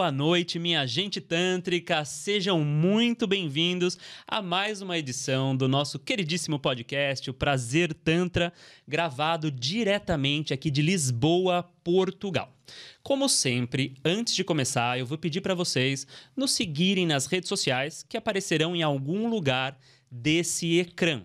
boa noite, minha gente tântrica. Sejam muito bem-vindos a mais uma edição do nosso queridíssimo podcast, o Prazer Tantra, gravado diretamente aqui de Lisboa, Portugal. Como sempre, antes de começar, eu vou pedir para vocês nos seguirem nas redes sociais que aparecerão em algum lugar desse ecrã.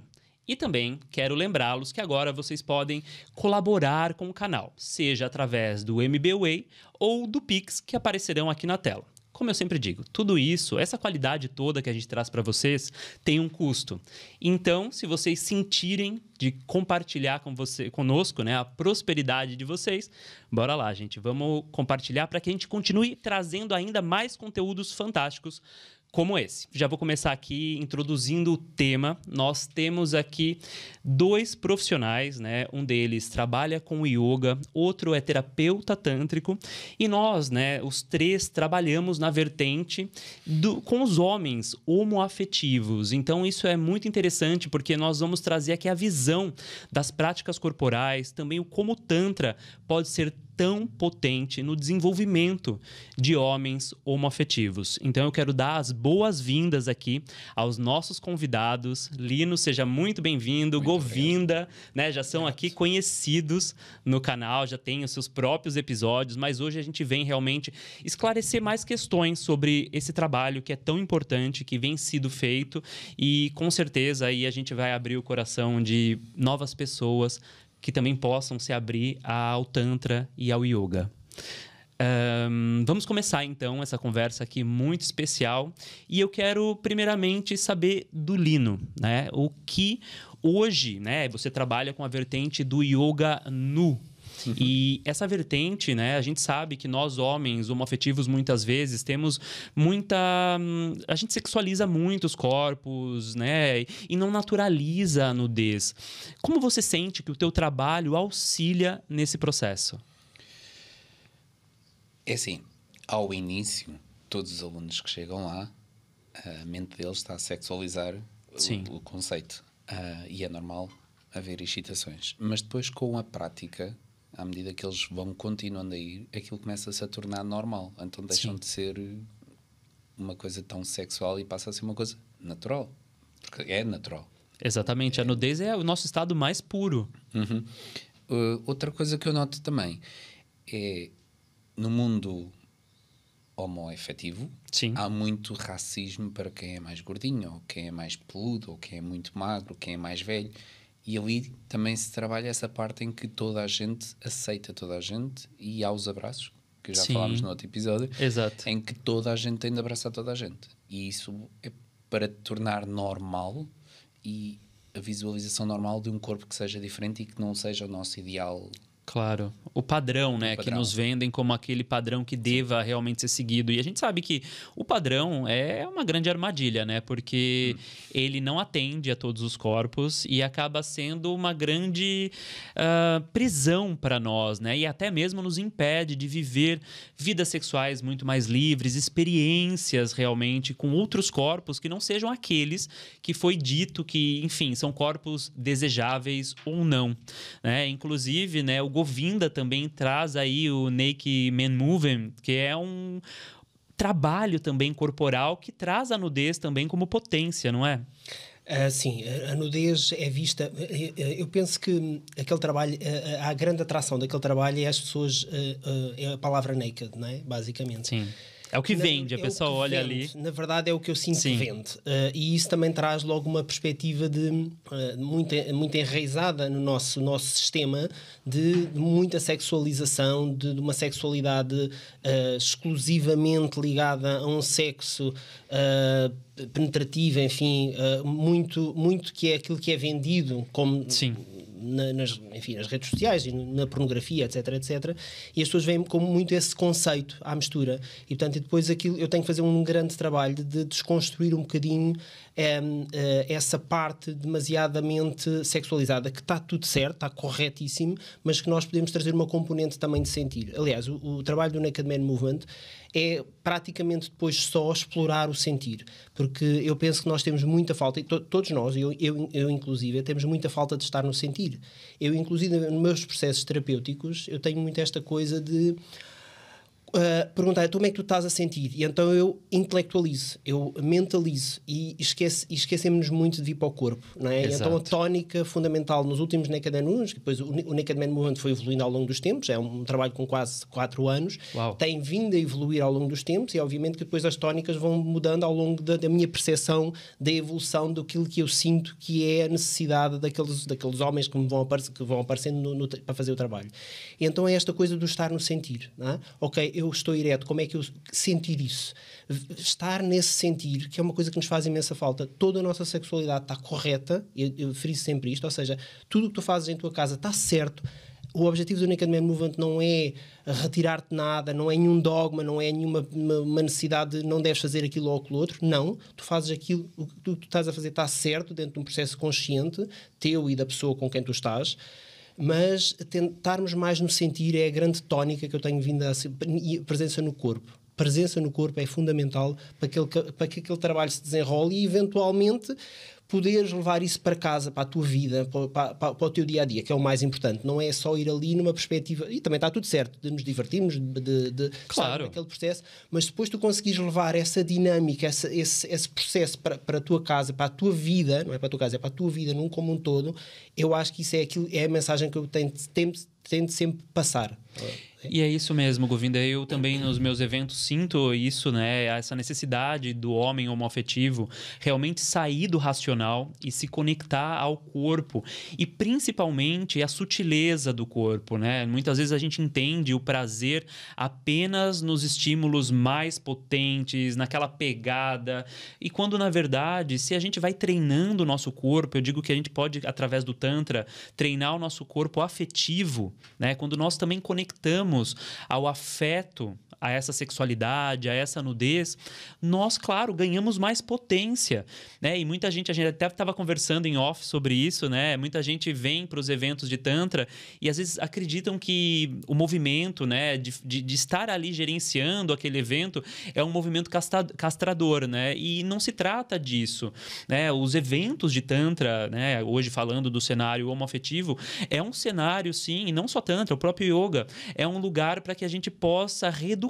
E também quero lembrá-los que agora vocês podem colaborar com o canal, seja através do MBWay ou do Pix, que aparecerão aqui na tela. Como eu sempre digo, tudo isso, essa qualidade toda que a gente traz para vocês, tem um custo. Então, se vocês sentirem de compartilhar conosco, né, a prosperidade de vocês, bora lá, gente. Vamos compartilhar para que a gente continue trazendo ainda mais conteúdos fantásticos como esse. Já vou começar aqui introduzindo o tema. Nós temos aqui dois profissionais, né? Um deles trabalha com yoga, outro é terapeuta tântrico, e nós, né, os três trabalhamos na vertente com os homens homoafetivos. Então isso é muito interessante porque nós vamos trazer aqui a visão das práticas corporais, também o como o Tantra pode ser tão potente no desenvolvimento de homens homoafetivos. Então eu quero dar as boas-vindas aqui aos nossos convidados. Lino, seja muito bem-vindo. Govinda, né, já são aqui conhecidos no canal, já têm os seus próprios episódios, mas hoje a gente vem realmente esclarecer mais questões sobre esse trabalho que é tão importante, que vem sido feito, e com certeza aí a gente vai abrir o coração de novas pessoas que também possam se abrir ao Tantra e ao Yoga. Vamos começar então essa conversa aqui muito especial, e eu quero primeiramente saber do Lino, né? O que hoje, né, você trabalha com a vertente do Yoga Nu. E essa vertente, né, a gente sabe que nós homens homoafetivos muitas vezes temos a gente sexualiza muito os corpos, né, e não naturaliza a nudez. Como você sente que o teu trabalho auxilia nesse processo? É assim, ao início, todos os alunos que chegam lá, a mente deles está a sexualizar o conceito. E é normal haver excitações. Mas depois, com a prática, à medida que eles vão continuando a ir, aquilo começa-se a tornar normal. Então deixam de ser uma coisa tão sexual e passa a ser uma coisa natural. Porque é natural. Exatamente. A nudez é o nosso estado mais puro. Outra coisa que eu noto também é, no mundo homoafetivo, há muito racismo para quem é mais gordinho, ou quem é mais peludo, ou quem é muito magro, quem é mais velho. E ali também se trabalha essa parte em que toda a gente aceita toda a gente, e há os abraços, que já falámos no outro episódio. Exato. Em que toda a gente tem de abraçar toda a gente. E isso é para tornar normal e a visualização normal de um corpo que seja diferente e que não seja o nosso ideal. Claro. O padrão, né? Que nos vendem como aquele padrão que deva realmente ser seguido. E a gente sabe que o padrão é uma grande armadilha, né? Porque ele não atende a todos os corpos e acaba sendo uma grande prisão para nós, né? E até mesmo nos impede de viver vidas sexuais muito mais livres, experiências realmente com outros corpos que não sejam aqueles que foi dito que, enfim, são corpos desejáveis ou não, né? Inclusive, né, o Govinda também traz aí o Naked Man Movement, que é um trabalho também corporal que traz a nudez também como potência, não é? Sim, a nudez é vista. Eu penso que aquele trabalho, a grande atração daquele trabalho é as pessoas, é a palavra naked, não é? Basicamente. Sim. É o que vende, a pessoa olha ali. Na verdade é o que eu sinto que vende. E isso também traz logo uma perspectiva de muito enraizada no nosso sistema, de muita sexualização, de uma sexualidade exclusivamente ligada a um sexo penetrativo, enfim, muito que é aquilo que é vendido como... nas redes sociais e na pornografia, etc, e as pessoas veem como muito esse conceito à mistura, e portanto depois eu tenho que fazer um grande trabalho de desconstruir um bocadinho essa parte demasiadamente sexualizada, que está tudo certo, está corretíssimo, mas que nós podemos trazer uma componente também de sentir. Aliás, o trabalho do Naked Man Movement é praticamente depois só explorar o sentir, porque eu penso que nós temos muita falta, e todos nós, eu inclusive, temos muita falta de estar no sentir. Eu inclusive nos meus processos terapêuticos eu tenho muito esta coisa de perguntar como é que tu estás a sentir, e então eu intelectualizo, eu mentalizo, e esquecemos muito de vir para o corpo, não é? Então a tónica fundamental nos últimos Naked Man Movements, depois o Naked Man Movement foi evoluindo ao longo dos tempos, é um trabalho com quase 4 anos. Uau. Tem vindo a evoluir ao longo dos tempos, e obviamente que depois as tónicas vão mudando ao longo da minha percepção da evolução daquilo que eu sinto que é a necessidade daqueles homens que vão aparecendo para fazer o trabalho. E então é esta coisa do estar no sentir, não é? Ok, eu estou ereto, como é que eu sentir isso? Estar nesse sentir, que é uma coisa que nos faz imensa falta. Toda a nossa sexualidade está correta, eu friso sempre isto, ou seja, tudo o que tu fazes em tua casa está certo. O objetivo do Naked Man Movement não é retirar-te nada, não é nenhum dogma, não é nenhuma uma necessidade de não deves fazer aquilo ou aquilo outro. Não, tu fazes aquilo, o que tu estás a fazer está certo dentro de um processo consciente, teu e da pessoa com quem tu estás. Mas tentarmos mais no sentir é a grande tónica que eu tenho vindo e presença no corpo. Presença no corpo é fundamental para que aquele trabalho se desenrole e eventualmente poderes levar isso para casa, para a tua vida, para o teu dia-a-dia, que é o mais importante. Não é só ir ali numa perspectiva... E também está tudo certo, de nos divertirmos, de estar naquele processo, mas depois tu conseguires levar essa dinâmica, esse processo para a tua casa, para a tua vida, não é para a tua casa, é para a tua vida num como um todo, eu acho que isso é a mensagem que eu tento sempre passar. E é isso mesmo, Govinda. Eu também, nos meus eventos, sinto isso, né? Essa necessidade do homem homoafetivo realmente sair do racional e se conectar ao corpo. E, principalmente, a sutileza do corpo, né? Muitas vezes a gente entende o prazer apenas nos estímulos mais potentes, naquela pegada. E quando, na verdade, se a gente vai treinando o nosso corpo, eu digo que a gente pode, através do Tantra, treinar o nosso corpo afetivo, né? Quando nós também conectamos ao afeto, a essa sexualidade, a essa nudez, nós, claro, ganhamos mais potência, né? E muita gente, a gente até estava conversando em off sobre isso, né? Muita gente vem para os eventos de Tantra e às vezes acreditam que o movimento, né, de estar ali gerenciando aquele evento é um movimento castrador, né? E não se trata disso, né? Os eventos de Tantra, né, hoje falando do cenário homoafetivo, é um cenário, sim, e não só Tantra, o próprio Yoga, é um lugar para que a gente possa reeducar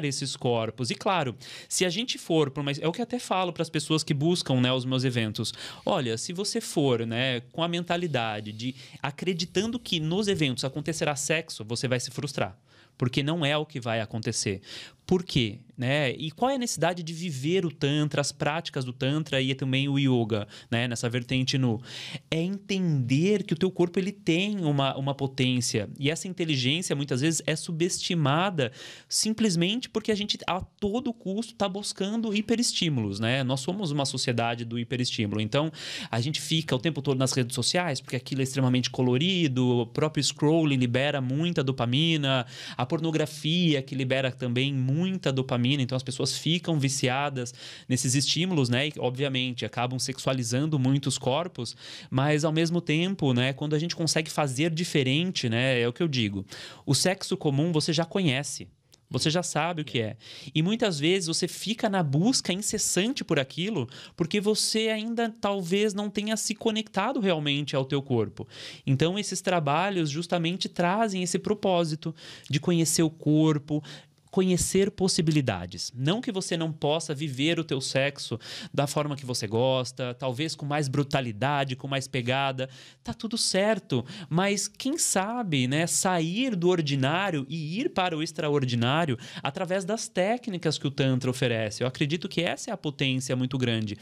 esses corpos. E claro, se a gente for para uma... É o que eu até falo para as pessoas que buscam, né, os meus eventos. Olha, se você for, né, com a mentalidade de acreditando que nos eventos acontecerá sexo, você vai se frustrar. Porque não é o que vai acontecer. Por quê? Né? E qual é a necessidade de viver o Tantra, as práticas do Tantra e também o Yoga, né? Nessa vertente nu? É entender que o teu corpo ele tem uma potência. E essa inteligência, muitas vezes, é subestimada simplesmente porque a gente, a todo custo, está buscando hiperestímulos, né? Nós somos uma sociedade do hiperestímulo. Então, a gente fica o tempo todo nas redes sociais porque aquilo é extremamente colorido, o próprio scrolling libera muita dopamina, a pornografia que libera também muita dopamina, então as pessoas ficam viciadas nesses estímulos, né? E, obviamente, acabam sexualizando muitos corpos, mas ao mesmo tempo, né, quando a gente consegue fazer diferente, né, é o que eu digo. O sexo comum você já conhece. Você já sabe o que é. E muitas vezes você fica na busca incessante por aquilo porque você ainda talvez não tenha se conectado realmente ao teu corpo. Então, esses trabalhos justamente trazem esse propósito de conhecer o corpo, conhecer possibilidades. Não que você não possa viver o teu sexo da forma que você gosta, talvez com mais brutalidade, com mais pegada. Tá tudo certo, mas quem sabe, né, sair do ordinário e ir para o extraordinário através das técnicas que o Tantra oferece. Eu acredito que essa é a potência muito grande.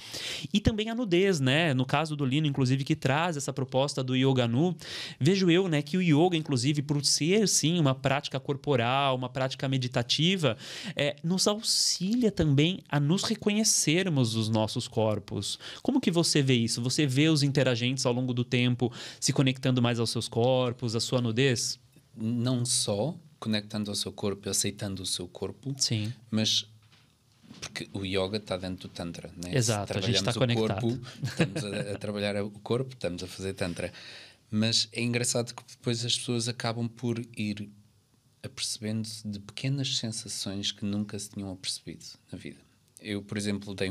E também a nudez, né? No caso do Lino, inclusive, que traz essa proposta do Yoga Nu, vejo eu, né, que o yoga, inclusive, por ser, sim, uma prática corporal, uma prática meditativa, nos auxilia também a nos reconhecermos os nossos corpos. Como que você vê isso? Você vê os interagentes ao longo do tempo se conectando mais aos seus corpos, à sua nudez? Não só conectando ao seu corpo e aceitando o seu corpo, sim, mas porque o yoga está dentro do Tantra, né? Exato, a gente está conectado. Corpo, estamos a trabalhar o corpo, estamos a fazer Tantra. Mas é engraçado que depois as pessoas acabam por ir apercebendo-se de pequenas sensações que nunca se tinham apercebido na vida. Eu, por exemplo, dei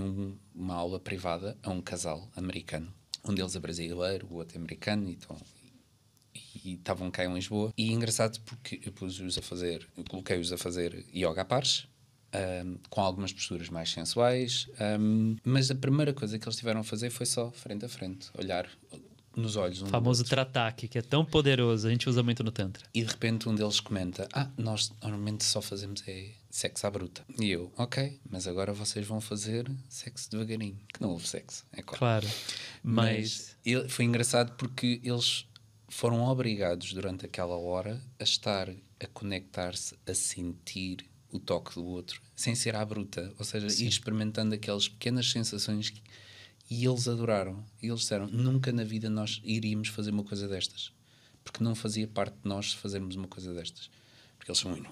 uma aula privada a um casal americano. Um deles é brasileiro, o outro é americano. Então, e estavam cá em Lisboa. E engraçado porque eu coloquei-os a fazer yoga a pares, com algumas posturas mais sensuais, mas a primeira coisa que eles tiveram a fazer foi só frente a frente, olhar nos olhos. O famoso Tratak, que é tão poderoso, a gente usa muito no Tantra. E de repente um deles comenta: nós normalmente só fazemos sexo à bruta. E eu: ok, mas agora vocês vão fazer sexo devagarinho. Que não houve sexo, é claro. Mas foi engraçado porque eles foram obrigados durante aquela hora a conectar-se, a sentir o toque do outro, sem ser à bruta, ou seja, ir experimentando aquelas pequenas sensações e eles adoraram. E eles disseram: nunca na vida nós iríamos fazer uma coisa destas, porque não fazia parte de nós fazermos uma coisa destas, porque eles são muito...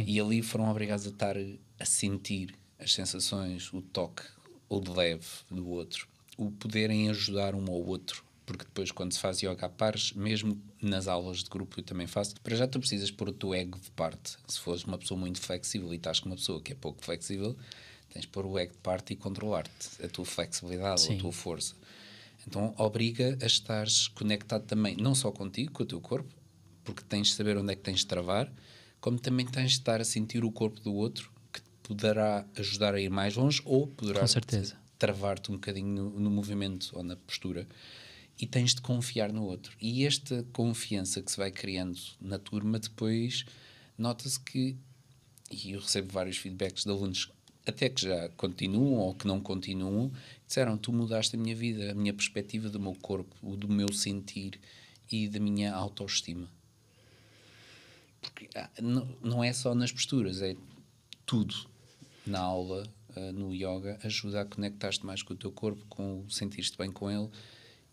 E ali foram obrigados a estar a sentir as sensações, o toque, o leve do outro, o poderem ajudar um ao outro. Porque depois, quando se faz yoga a pares, mesmo nas aulas de grupo eu também faço, para já tu precisas pôr o teu ego de parte. Se fores uma pessoa muito flexível e estás com uma pessoa que é pouco flexível, tens de pôr o ego de parte e controlar-te, a tua flexibilidade, a tua força. Então obriga a estares conectado também, não só contigo, com o teu corpo, porque tens de saber onde é que tens de travar, como também tens de estar a sentir o corpo do outro, que te poderá ajudar a ir mais longe ou poderá travar-te um bocadinho no movimento ou na postura. E tens de confiar no outro. E esta confiança que se vai criando na turma, depois nota-se que, e eu recebo vários feedbacks de alunos até que já continuam ou que não continuam, disseram: tu mudaste a minha vida, a minha perspectiva do meu corpo, do meu sentir e da minha autoestima. Porque não é só nas posturas, é tudo na aula, no yoga, ajuda a conectar-te mais com o teu corpo, com o sentir-te bem com ele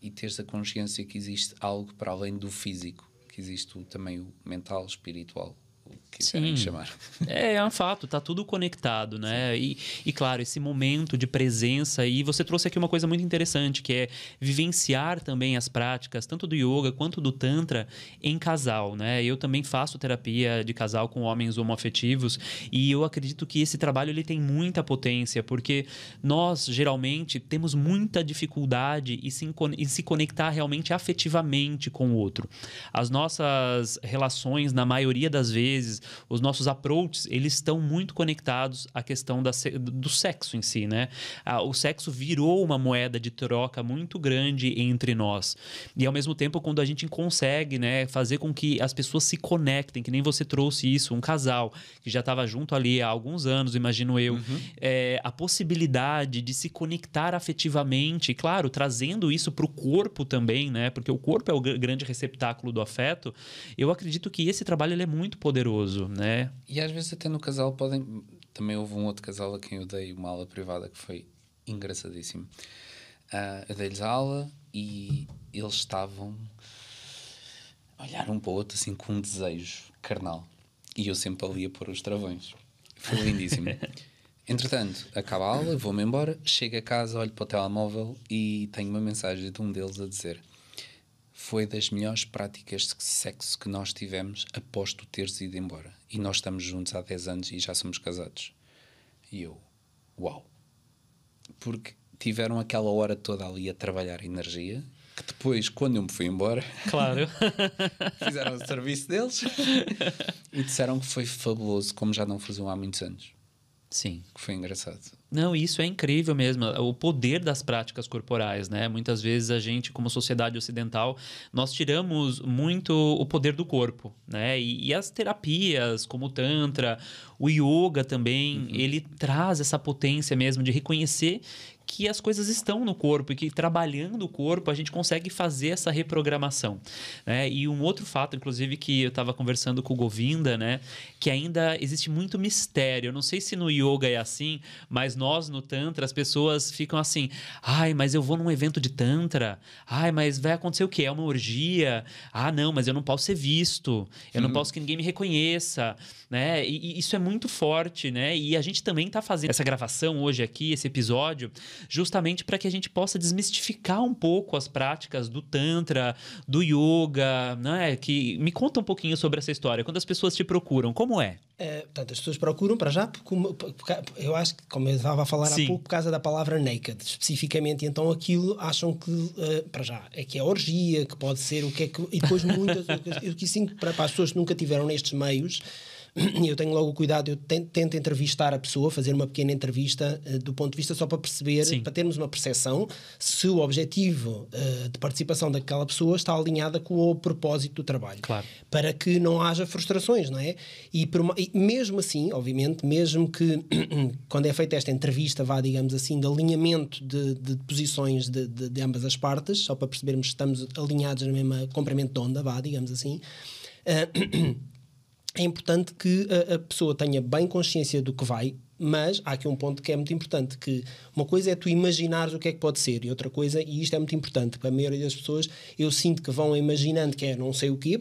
e teres a consciência que existe algo para além do físico, que existe também o mental, espiritual, o que quiserem chamar. É um fato, está tudo conectado, né? E claro, esse momento de presença, e você trouxe aqui uma coisa muito interessante, que é vivenciar também as práticas, tanto do yoga quanto do tantra, em casal, né? Eu também faço terapia de casal com homens homoafetivos, e eu acredito que esse trabalho ele tem muita potência, porque nós, geralmente, temos muita dificuldade em se conectar realmente afetivamente com o outro. As nossas relações, na maioria das vezes, os nossos approaches, eles estão muito conectados à questão do sexo em si, né? O sexo virou uma moeda de troca muito grande entre nós. E, ao mesmo tempo, quando a gente consegue, né, fazer com que as pessoas se conectem, que nem você trouxe isso, um casal que já estava junto ali há alguns anos, imagino eu, a possibilidade de se conectar afetivamente, claro, trazendo isso para o corpo também, né? Porque o corpo é o grande receptáculo do afeto. Eu acredito que esse trabalho ele é muito poderoso, né? E às vezes até no casal também houve um outro casal a quem eu dei uma aula privada que foi engraçadíssimo. Eu dei-lhes a aula e eles estavam a olhar um para o outro assim com um desejo carnal. E eu sempre ali a pôr os travões. Foi lindíssimo. Entretanto, acaba a aula, vou-me embora, chego a casa, olho para o telemóvel e tenho uma mensagem de um deles a dizer: foi das melhores práticas de sexo que nós tivemos após tu teres ido embora. E nós estamos juntos há 10 anos e já somos casados. E eu, uau! Porque tiveram aquela hora toda ali a trabalhar a energia, que depois, quando eu me fui embora, claro, fizeram o serviço deles e disseram que foi fabuloso, como já não faziam há muitos anos. Sim. Que foi engraçado. Não, isso é incrível mesmo, o poder das práticas corporais, né? Muitas vezes a gente, como sociedade ocidental, nós tiramos muito o poder do corpo, né? E as terapias, como o Tantra, o Yoga também, ele traz essa potência mesmo de reconhecer que as coisas estão no corpo e que trabalhando o corpo a gente consegue fazer essa reprogramação, né? E um outro fato, inclusive, que eu estava conversando com o Govinda, né? Que ainda existe muito mistério. Eu não sei se no yoga é assim, mas nós no Tantra, as pessoas ficam assim: ai, mas eu vou num evento de Tantra, ai, mas vai acontecer o quê? É uma orgia? Ah, não, mas eu não posso ser visto, eu não posso que ninguém me reconheça, né? E isso é muito forte, né? E a gente também está fazendo essa gravação hoje aqui, esse episódio, justamente para que a gente possa desmistificar um pouco as práticas do Tantra, do Yoga, né? Me conta um pouquinho sobre essa história. Quando as pessoas te procuram, como é? Portanto, as pessoas procuram para já, porque eu acho que, como eu estava a falar há pouco, por causa da palavra naked, especificamente, então aquilo acham que, para já, é que é orgia, que pode ser o que é que... E depois muitas... eu que sinto para as pessoas que nunca tiveram nestes meios, eu tenho logo o cuidado, eu tento entrevistar a pessoa, fazer uma pequena entrevista do ponto de vista só para perceber, para termos uma percepção se o objetivo de participação daquela pessoa está alinhada com o propósito do trabalho. Claro. Para que não haja frustrações, não é? E mesmo assim, obviamente, mesmo que quando é feita esta entrevista, vá, digamos assim, de alinhamento de posições de ambas as partes, só para percebermos se estamos alinhados no mesmo comprimento de onda, vá, digamos assim... é importante que a pessoa tenha bem consciência do que vai, mas há aqui um ponto que é muito importante, que uma coisa é tu imaginares o que é que pode ser, e outra coisa, e isto é muito importante, para a maioria das pessoas, eu sinto que vão imaginando que é não sei o quê,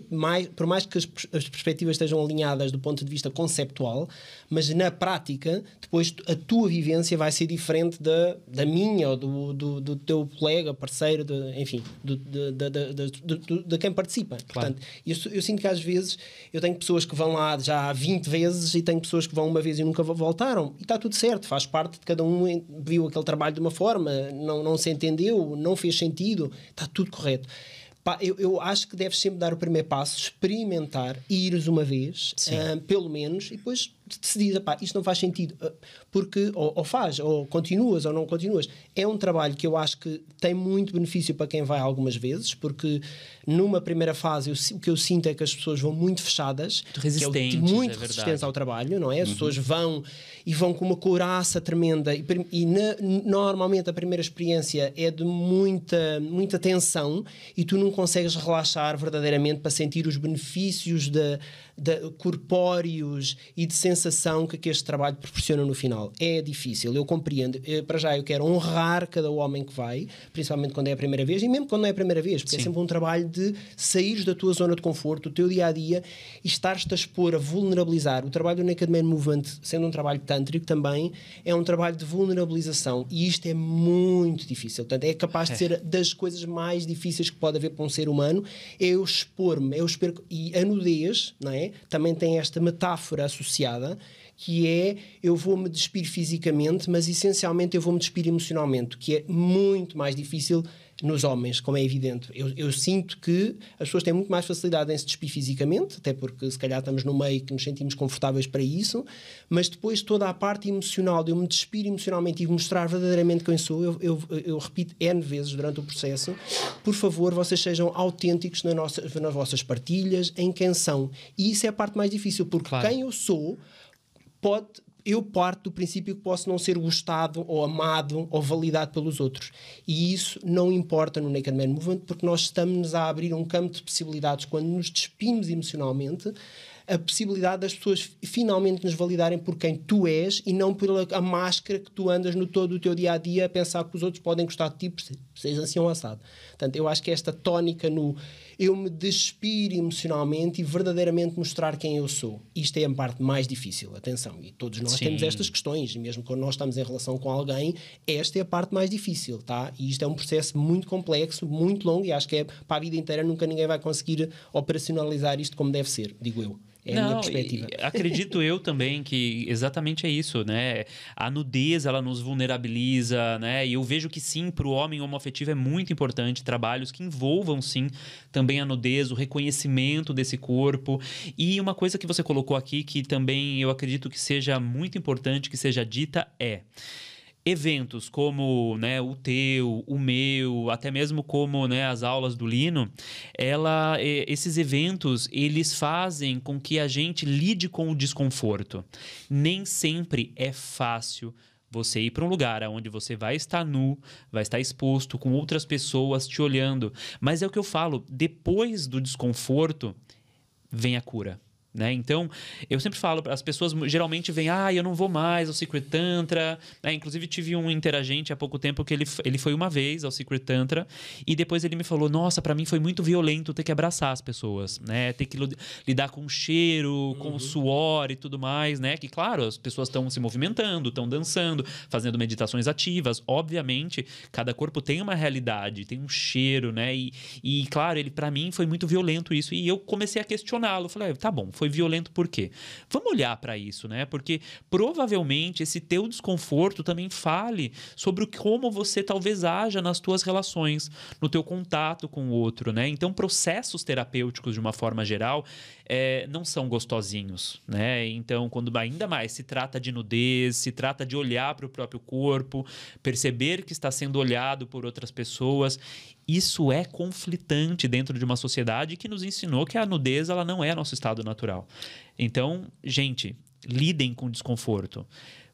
por mais que as perspectivas estejam alinhadas do ponto de vista conceptual, mas na prática, depois a tua vivência vai ser diferente da minha, ou do teu colega, parceiro, enfim, de quem participa. Claro. Portanto, eu sinto que às vezes eu tenho pessoas que vão lá já 20 vezes e tenho pessoas que vão uma vez e nunca voltaram. E está tudo certo, faz parte de cada um, viu aquele trabalho de uma forma, não se entendeu, não fez sentido, está tudo correto. Pá, eu acho que deves sempre dar o primeiro passo, experimentar, ires uma vez, pelo menos, e depois decidir, pá, isto não faz sentido, porque ou faz, ou continuas, ou não continuas. É um trabalho que eu acho que tem muito benefício para quem vai algumas vezes, porque numa primeira fase o que eu sinto é que as pessoas vão muito fechadas, resistentes, muito resistentes ao trabalho, não é? As pessoas vão com uma couraça tremenda e normalmente a primeira experiência é de muita tensão e tu não consegues relaxar verdadeiramente para sentir os benefícios corpóreos e de sensação que este trabalho proporciona no final. É difícil, eu compreendo. Para já eu quero honrar cada homem que vai, principalmente quando é a primeira vez, e mesmo quando não é a primeira vez, porque é sempre um trabalho de sair da tua zona de conforto, do teu dia-a-dia, e estares-te a expor, a vulnerabilizar. O trabalho do Naked Man Movement, sendo um trabalho tântrico também, é um trabalho de vulnerabilização, e isto é muito difícil. Portanto, é capaz de ser das coisas mais difíceis que pode haver para um ser humano, é eu expor-me, e a nudez, não é? Também tem esta metáfora associada, que é, eu vou-me despir fisicamente, mas essencialmente eu vou-me despir emocionalmente, que é muito mais difícil nos homens, como é evidente. Eu sinto que as pessoas têm muito mais facilidade em se despir fisicamente, até porque se calhar estamos no meio que nos sentimos confortáveis para isso, mas depois toda a parte emocional, de eu me despir emocionalmente e mostrar verdadeiramente quem sou, eu repito N vezes durante o processo, por favor, vocês sejam autênticos nas vossas partilhas, em quem são. E isso é a parte mais difícil, porque quem eu sou eu parto do princípio que posso não ser gostado ou amado ou validado pelos outros, e isso não importa no Naked Man Movement, porque nós estamos a abrir um campo de possibilidades quando nos despimos emocionalmente, a possibilidade das pessoas finalmente nos validarem por quem tu és e não pela a máscara que tu andas no todo o teu dia-a-dia a pensar que os outros podem gostar de ti, seja assim ou assado. Portanto, eu acho que esta tónica no eu me despir emocionalmente e verdadeiramente mostrar quem eu sou. Isto é a parte mais difícil, atenção, e todos nós temos estas questões, e mesmo quando nós estamos em relação com alguém, esta é a parte mais difícil, tá? E isto é um processo muito complexo, muito longo, e acho que é para a vida inteira, nunca ninguém vai conseguir operacionalizar isto como deve ser, digo eu. É a minha perspectiva. Acredito eu também que exatamente é isso, né? A nudez, ela nos vulnerabiliza, né? E eu vejo que sim, para o homem homoafetivo é muito importante trabalhos que envolvam sim também a nudez, o reconhecimento desse corpo. E uma coisa que você colocou aqui que também eu acredito que seja muito importante que seja dita é: eventos como, né, o teu, o meu, até mesmo como, né, as aulas do Lino, esses eventos, eles fazem com que a gente lide com o desconforto. Nem sempre é fácil você ir para um lugar onde você vai estar nu, vai estar exposto, com outras pessoas te olhando. Mas é o que eu falo, depois do desconforto, vem a cura. Né? Então, eu sempre falo, as pessoas geralmente vêm, eu não vou mais ao Secret Tantra, né? Inclusive tive um interagente há pouco tempo que ele foi uma vez ao Secret Tantra e depois ele me falou, nossa, para mim foi muito violento ter que abraçar as pessoas, né? Ter que lidar com o cheiro, com o suor e tudo mais, né? Que claro, as pessoas estão se movimentando, estão dançando, fazendo meditações ativas, obviamente, cada corpo tem uma realidade, tem um cheiro, né? E claro, para mim foi muito violento isso, e eu comecei a questioná-lo, falei, tá bom, foi foi violento por quê? Vamos olhar para isso, né? Porque provavelmente esse teu desconforto também fale sobre como você talvez haja nas tuas relações, no teu contato com o outro, né? Então, processos terapêuticos, de uma forma geral, não são gostosinhos, né? Então, quando ainda mais se trata de nudez, se trata de olhar para o próprio corpo, perceber que está sendo olhado por outras pessoas, isso é conflitante dentro de uma sociedade que nos ensinou que a nudez ela não é nosso estado natural. Então, gente, lidem com o desconforto.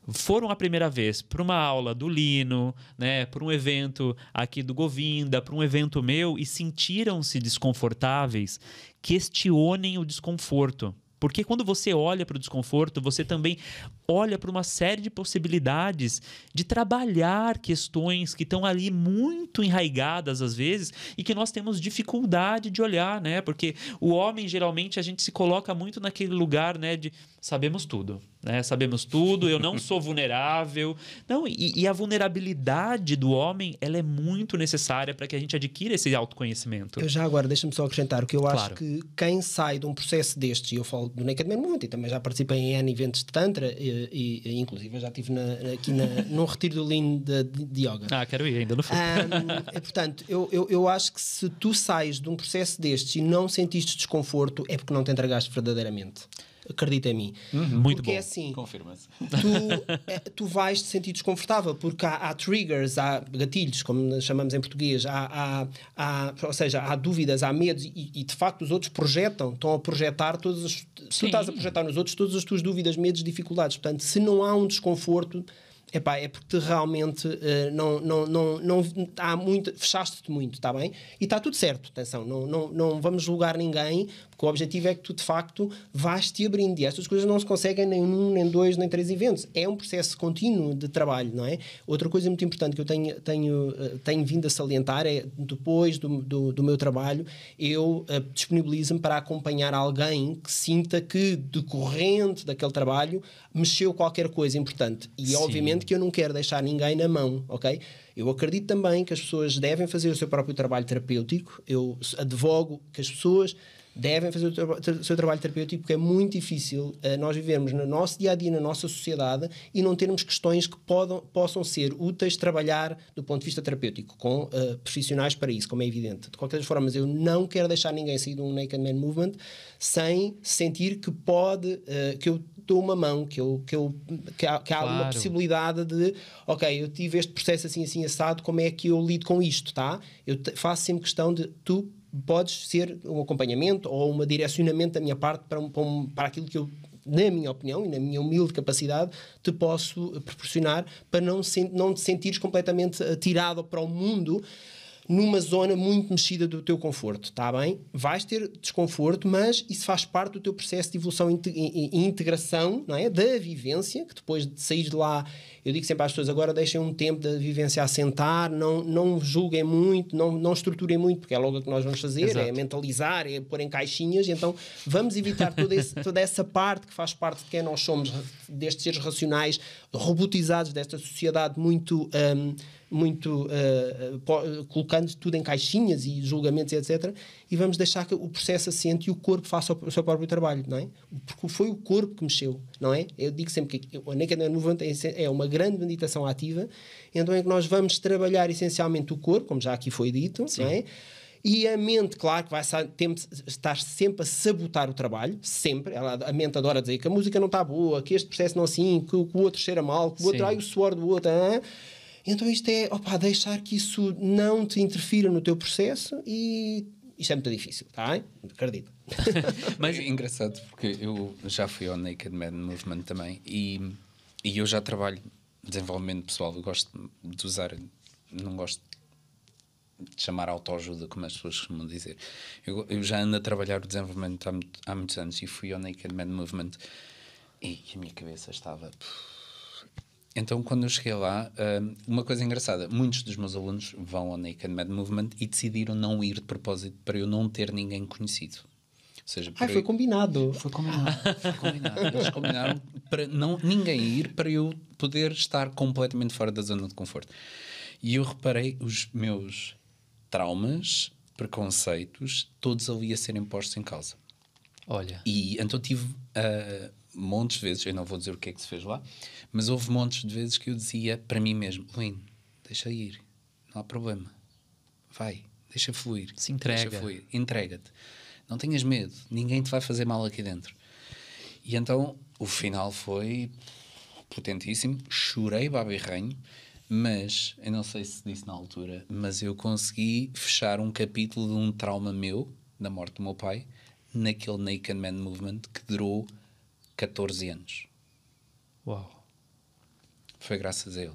Foram a primeira vez para uma aula do Lino, né, para um evento aqui do Govinda, para um evento meu e sentiram-se desconfortáveis, questionem o desconforto. Porque quando você olha para o desconforto, você também olha para uma série de possibilidades de trabalhar questões que estão ali muito enraigadas às vezes e que nós temos dificuldade de olhar, né? Porque o homem, geralmente, a gente se coloca muito naquele lugar, né, de sabemos tudo, né? Sabemos tudo, eu não sou vulnerável. Não, e a vulnerabilidade do homem, ela é muito necessária para que a gente adquira esse autoconhecimento. Eu já agora, deixa-me só acrescentar, o que eu Claro. acho que quem sai de um processo destes, e eu falo do Naked Man Movement, e também já participei em N eventos de Tantra, e inclusive eu já estive num retiro do Lean de Yoga. Quero ir, ainda não fui. Portanto, eu acho que se tu sais de um processo destes e não sentiste desconforto, é porque não te entregaste verdadeiramente. Acredita em mim. Muito porque bom. é assim, Confirma-se. tu vais te sentir desconfortável porque há triggers, há gatilhos, como chamamos em português, ou seja, há dúvidas, há medos e de facto os outros estão a projetar todas tu estás a projetar nos outros todas as tuas dúvidas, medos, dificuldades. Portanto, se não há um desconforto, é porque realmente não há muito, fechaste-te muito, está bem? E está tudo certo, atenção, não vamos julgar ninguém, porque o objetivo é que tu de facto vais-te abrindo, e estas coisas não se conseguem nem num, nem dois, nem três eventos, é um processo contínuo de trabalho, não é? Outra coisa muito importante que eu tenho vindo a salientar é, depois do meu trabalho, eu disponibilizo-me para acompanhar alguém que sinta que, decorrente daquele trabalho, mexeu qualquer coisa importante, e obviamente que eu não quero deixar ninguém na mão, ok? Eu acredito também que as pessoas devem fazer o seu próprio trabalho terapêutico. Eu advogo que as pessoas devem fazer o seu trabalho terapêutico, porque é muito difícil nós vivermos no nosso dia-a-dia, na nossa sociedade, e não termos questões que possam ser úteis trabalhar do ponto de vista terapêutico, com profissionais para isso, como é evidente. De qualquer das formas, eu não quero deixar ninguém sair de um Naked Man Movement sem sentir que que eu dou uma mão, que há uma possibilidade de, ok, eu tive este processo assim assado, como é que eu lido com isto, tá? Eu faço sempre questão de tu podes ser um acompanhamento ou um direcionamento da minha parte para aquilo que eu, na minha opinião e na minha humilde capacidade, te posso proporcionar, para não te sentires completamente atirado para o mundo numa zona muito mexida do teu conforto, está bem? Vais ter desconforto, mas isso faz parte do teu processo de evolução e integração, não é? Da vivência, que depois de sair de lá, eu digo sempre às pessoas, agora deixem um tempo da vivência a assentar, não julguem muito, não estruturem muito, porque é logo o que nós vamos fazer. Exato. É mentalizar, é pôr em caixinhas, então vamos evitar toda essa parte que faz parte de quem nós somos, destes seres racionais, robotizados, desta sociedade muito colocando tudo em caixinhas e julgamentos, etc. E vamos deixar que o processo assente e o corpo faça o seu próprio trabalho, não é? Porque foi o corpo que mexeu, não é? Eu digo sempre que a Naked Man Movement é uma grande meditação ativa, então é que nós vamos trabalhar essencialmente o corpo, como já aqui foi dito, não é? E a mente, claro, que vai estar sempre a sabotar o trabalho, sempre. A mente adora dizer que a música não está boa, que este processo não é assim, que o outro cheira mal, que o outro, o suor do outro, Então isto é, deixar que isso não te interfira no teu processo, e isto é muito difícil, tá bem? Acredito. Mas é engraçado, porque eu já fui ao Naked Man Movement também, e eu já trabalho desenvolvimento pessoal. Eu gosto de usar, não gosto de chamar autoajuda, como as pessoas costumam dizer. Eu já ando a trabalhar o desenvolvimento há muitos anos, e fui ao Naked Man Movement e a minha cabeça estava... Então, quando eu cheguei lá, uma coisa engraçada, muitos dos meus alunos vão ao Naked Man Movement e decidiram não ir de propósito para eu não ter ninguém conhecido. Ou seja, foi combinado. Foi combinado. Eles combinaram para ninguém ir, para eu poder estar completamente fora da zona de conforto. E eu reparei os meus traumas, preconceitos, todos ali a serem postos em causa. Olha. E então tive montes de vezes, eu não vou dizer o que é que se fez lá, mas houve montes de vezes que eu dizia para mim mesmo: Lino, deixa ir, não há problema, vai, deixa fluir, se entrega, deixa fluir, entrega-te, não tenhas medo, ninguém te vai fazer mal aqui dentro. E então o final foi potentíssimo, chorei babirranho, mas eu não sei se disse na altura, mas eu consegui fechar um capítulo de um trauma meu, da morte do meu pai, naquele Naked Man Movement que durou 14 anos. Uau. Foi graças a ele.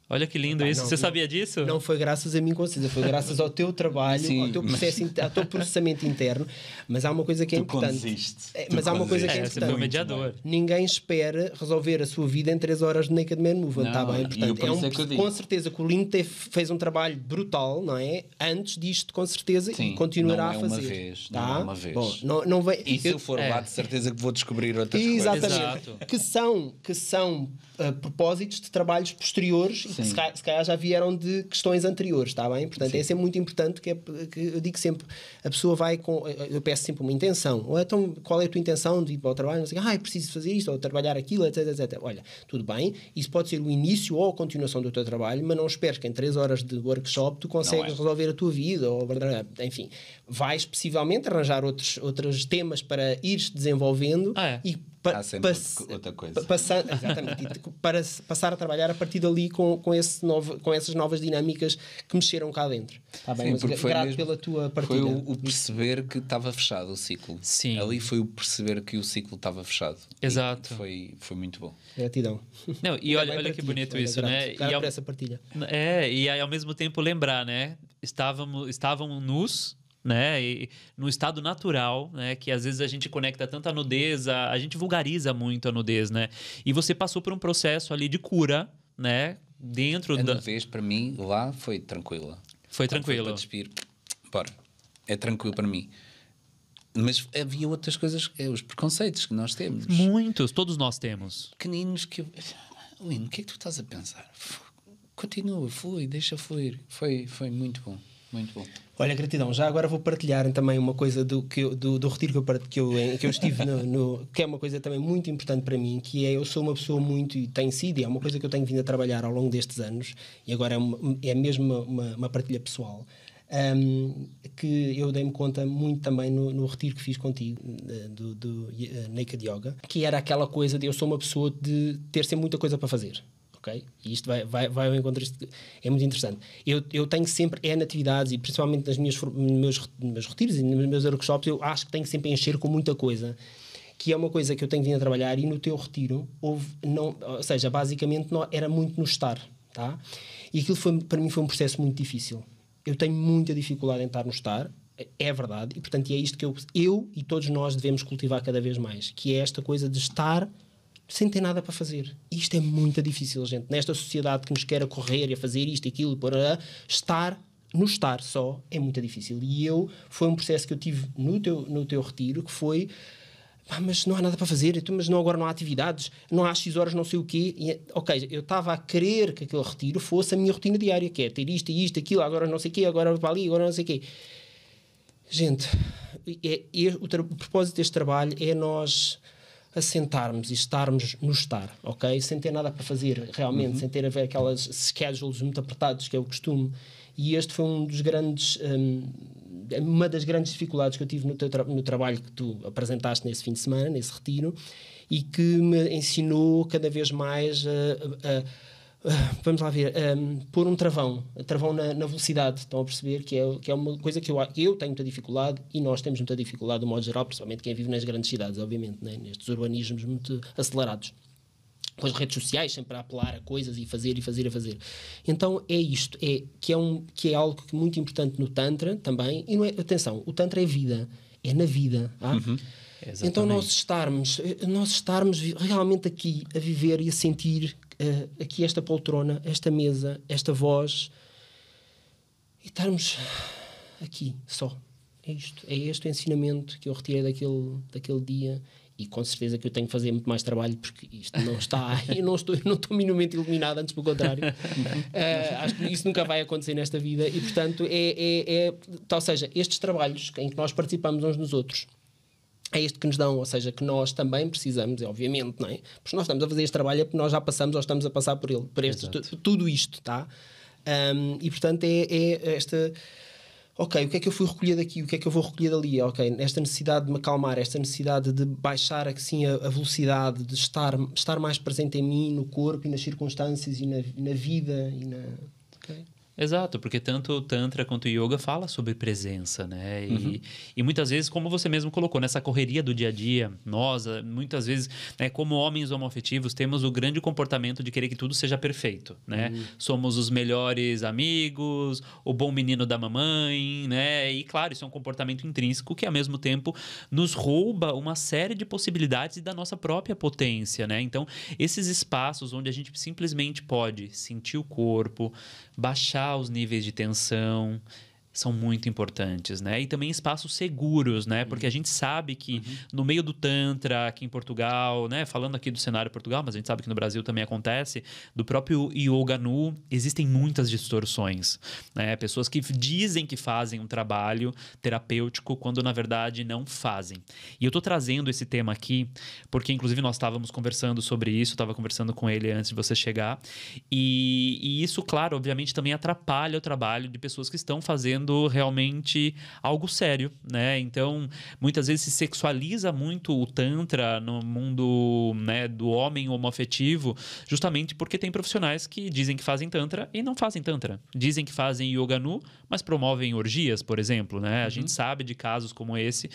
Olha que lindo isso. Você sabia disso? Não foi graças a mim, com certeza. Foi graças ao teu trabalho, sim, ao teu processo, ao teu processamento interno. Mas há uma coisa que é importante. Mas há uma coisa que é importante. Você foi o mediador. Ninguém espera resolver a sua vida em 3 horas de Naked Man Movement. Está bem? Portanto, com certeza que o Lino fez um trabalho brutal, não é? Antes disto, com certeza, sim, e continuará a fazer. Uma vez, tá? Não é uma vez. Bom, não vem, e se eu for lá, de certeza que vou descobrir outras exatamente, coisas. Que são propósitos de trabalhos posteriores e que se calhar já vieram de questões anteriores, está bem? Portanto, é sempre muito importante que eu digo sempre, a pessoa vai com, eu peço sempre uma intenção, ou então qual é a tua intenção de ir para o trabalho, não sei, preciso fazer isto, ou trabalhar aquilo, etc, etc. Olha, tudo bem, isso pode ser o início ou a continuação do teu trabalho, mas não esperes que em 3 horas de workshop tu consegues resolver a tua vida, ou enfim, vais possivelmente arranjar outros temas para ires desenvolvendo e há sempre outra coisa. Exatamente, para passar a trabalhar a partir dali com essas novas dinâmicas que mexeram cá dentro. Tá bem? Sim, mas grato pela tua partida. Foi o perceber que estava fechado o ciclo. Sim. Ali foi o perceber que o ciclo estava fechado. Exato. Foi muito bom. Gratidão. Não, e olha que bonito isso, né? E por essa partilha. E ao mesmo tempo lembrar, né? Estavam nus, né? E no estado natural, né? Que às vezes a gente conecta tanto a nudez, a gente vulgariza muito a nudez, né? E você passou por um processo ali de cura, né? Dentro a nudez para mim lá foi tranquila. Foi tranquilo. Foi para despir, bora. É tranquilo para mim. Mas havia outras coisas, os preconceitos que nós temos. Muitos, todos nós temos. Pequeninos que Lino, o que é que tu estás a pensar? Continua, flui, deixa fluir. Foi muito bom. Muito bom. Olha, gratidão. Já agora vou partilhar também uma coisa do retiro que eu estive que é uma coisa também muito importante para mim, que é, eu sou uma pessoa muito, e tem sido, e é uma coisa que eu tenho vindo a trabalhar ao longo destes anos, e agora é mesmo uma partilha pessoal, que eu dei-me conta muito também no retiro que fiz contigo, do Naked Yoga, que era aquela coisa de eu sou uma pessoa de ter sempre muita coisa para fazer. Okay? E isto vai ao encontro disto, é muito interessante. Eu tenho sempre atividades, e principalmente nos meus retiros e nos meus workshops, eu acho que tenho que sempre encher com muita coisa, que é uma coisa que eu tenho vindo a trabalhar. E no teu retiro ou seja, basicamente era muito no estar, tá? E aquilo para mim foi um processo muito difícil. Eu tenho muita dificuldade em estar no estar, é verdade, e portanto é isto que eu e todos nós devemos cultivar cada vez mais, que é esta coisa de estar sem ter nada para fazer. E isto é muito difícil, gente. Nesta sociedade que nos quer a correr e a fazer isto e aquilo, estar só é muito difícil. E foi um processo que eu tive no teu retiro, que foi, mas não há nada para fazer, mas agora não há atividades, não há X horas, não sei o quê. E, ok, eu estava a querer que aquele retiro fosse a minha rotina diária, que é ter isto e isto, aquilo, agora não sei o quê, agora para ali, agora não sei o quê. Gente, o propósito deste trabalho é nós assentarmos e estarmos no estar, ok? Sem ter nada para fazer, realmente, sem ter a ver aquelas schedules muito apertados, que é o costume. E este foi uma das grandes dificuldades que eu tive no trabalho que tu apresentaste nesse fim de semana, nesse retiro, e que me ensinou cada vez mais vamos lá ver, pôr um travão na velocidade. Estão a perceber que é uma coisa que eu tenho muita dificuldade, e nós temos muita dificuldade, no modo geral, principalmente quem vive nas grandes cidades, obviamente, né? Nestes urbanismos muito acelerados, com as redes sociais sempre a apelar a coisas e fazer. Então é isto, que é algo muito importante no Tantra também. E não é, atenção, o Tantra é vida, é na vida, tá? Então nós estarmos realmente aqui a viver e a sentir aqui esta poltrona, esta mesa, esta voz, e estarmos aqui só. É isto. É este o ensinamento que eu retirei daquele dia, e com certeza que eu tenho que fazer muito mais trabalho, porque isto não está... eu não estou minimamente iluminado, antes pelo contrário. Acho que isso nunca vai acontecer nesta vida, e portanto ou seja, estes trabalhos em que nós participamos uns nos outros, é este que nos dão, ou seja, que nós também precisamos, obviamente, não é? Porque nós estamos a fazer este trabalho é porque nós já passamos ou estamos a passar por ele, por tudo isto, tá? E portanto é esta... Ok, o que é que eu fui recolher daqui? O que é que eu vou recolher dali? Ok, esta necessidade de me acalmar, esta necessidade de baixar assim, a velocidade, de estar mais presente em mim, no corpo e nas circunstâncias e na vida e na... Okay. Exato, porque tanto o Tantra quanto o Yoga fala sobre presença, né? E muitas vezes, como você mesmo colocou, nessa correria do dia a dia, nós, muitas vezes, né, como homens homoafetivos, temos o grande comportamento de querer que tudo seja perfeito, né? Somos os melhores amigos, o bom menino da mamãe, né? E, claro, isso é um comportamento intrínseco que, ao mesmo tempo, nos rouba uma série de possibilidades da nossa própria potência, né? Então, esses espaços onde a gente simplesmente pode sentir o corpo, baixar os níveis de tensão, são muito importantes, né? E também espaços seguros, né? Porque a gente sabe que no meio do Tantra, aqui em Portugal, né? Falando aqui do cenário Portugal, mas a gente sabe que no Brasil também acontece, do próprio Yoga Nu, existem muitas distorções, né? Pessoas que dizem que fazem um trabalho terapêutico quando, na verdade, não fazem. E eu tô trazendo esse tema aqui porque, inclusive, nós estávamos conversando sobre isso, estava conversando com ele antes de você chegar, e isso, claro, obviamente, também atrapalha o trabalho de pessoas que estão fazendo realmente algo sério, né? Então, muitas vezes se sexualiza muito o Tantra no mundo, né, do homem homoafetivo, justamente porque tem profissionais que dizem que fazem Tantra e não fazem Tantra. Dizem que fazem Yoga Nu, mas promovem orgias, por exemplo, né? A gente sabe de casos como esse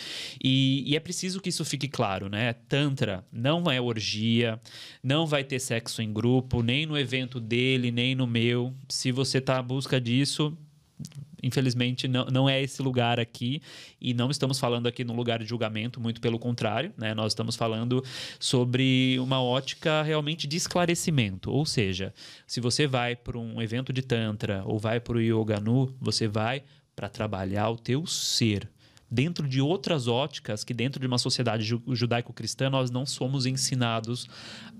e é preciso que isso fique claro, né? Tantra não é orgia, não vai ter sexo em grupo, nem no evento dele, nem no meu. Se você está à busca disso, infelizmente não é esse lugar aqui, e não estamos falando aqui num lugar de julgamento, muito pelo contrário, né? Nós estamos falando sobre uma ótica realmente de esclarecimento, ou seja, se você vai para um evento de Tantra ou vai para o Yoga Nu, você vai para trabalhar o teu ser, dentro de outras óticas que dentro de uma sociedade judaico-cristã nós não somos ensinados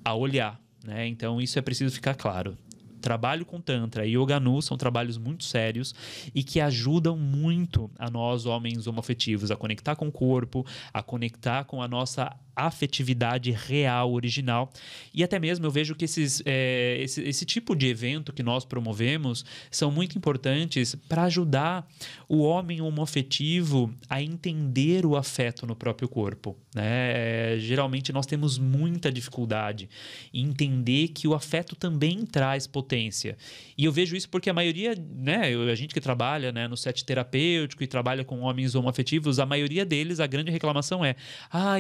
a olhar, né? Então isso é preciso ficar claro. Trabalho com Tantra e Yoga Nu são trabalhos muito sérios e que ajudam muito a nós, homens homoafetivos, a conectar com o corpo, a conectar com a nossa afetividade real, original. E até mesmo eu vejo que esse tipo de evento que nós promovemos são muito importantes para ajudar o homem homoafetivo a entender o afeto no próprio corpo, né? Geralmente nós temos muita dificuldade em entender que o afeto também traz potência. E eu vejo isso porque a maioria, né, a gente que trabalha, né, no set terapêutico e trabalha com homens homoafetivos, a maioria deles, a grande reclamação é: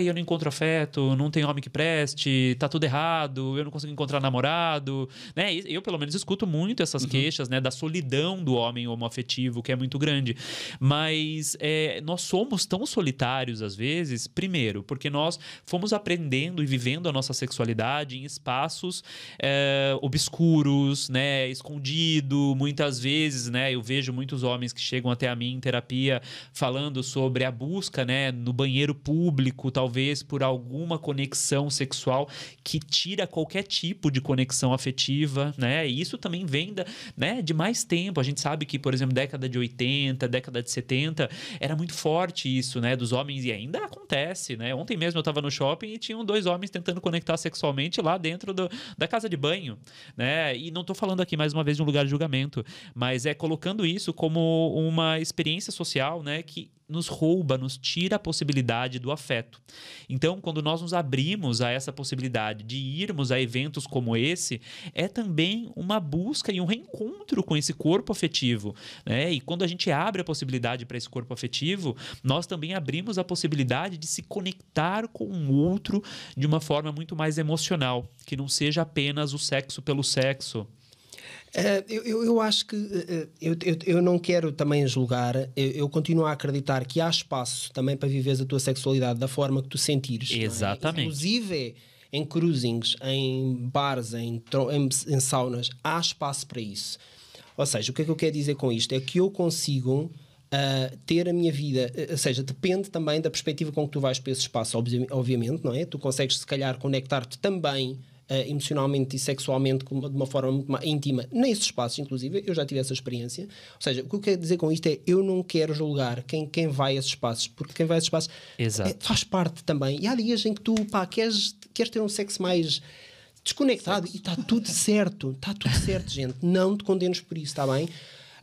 eu não encontro afeto, não tem homem que preste, tá tudo errado, eu não consigo encontrar namorado, né? Eu, pelo menos, escuto muito essas queixas, né, da solidão do homem homoafetivo, que é muito grande. Mas nós somos tão solitários, às vezes, primeiro, porque nós fomos aprendendo e vivendo a nossa sexualidade em espaços obscuros, né, escondido, muitas vezes, né, eu vejo muitos homens que chegam até a mim em terapia falando sobre a busca, né, no banheiro público, talvez por alguma conexão sexual que tira qualquer tipo de conexão afetiva, né? E isso também vem de mais tempo. A gente sabe que, por exemplo, década de 80, década de 70, era muito forte isso, né? Dos homens, e ainda acontece, né? Ontem mesmo eu estava no shopping e tinham 2 homens tentando conectar sexualmente lá dentro da casa de banho, né? E não estou falando aqui, mais uma vez, de um lugar de julgamento, mas colocando isso como uma experiência social, né? Que nos rouba, nos tira a possibilidade do afeto. Então, quando nós nos abrimos a essa possibilidade de irmos a eventos como esse, é também uma busca e um reencontro com esse corpo afetivo, né? E quando a gente abre a possibilidade para esse corpo afetivo, nós também abrimos a possibilidade de se conectar com o outro de uma forma muito mais emocional, que não seja apenas o sexo pelo sexo. Eu acho que eu não quero também julgar, eu continuo a acreditar que há espaço também para viveres a tua sexualidade da forma que tu sentires. Exatamente. Inclusive em cruisings, em bares, em saunas, há espaço para isso. Ou seja, o que é que eu quero dizer com isto? É que eu consigo ter a minha vida, ou seja, depende também da perspectiva com que tu vais para esse espaço, obviamente, não é? Tu consegues se calhar conectar-te também emocionalmente e sexualmente de uma forma muito mais íntima nesses espaços, inclusive, eu já tive essa experiência. Ou seja, o que eu quero dizer com isto é, eu não quero julgar quem vai a esses espaços, porque quem vai a esses espaços faz parte também. E há dias em que tu, queres ter um sexo mais desconectado e está tudo certo, gente. Não te condenes por isso, está bem?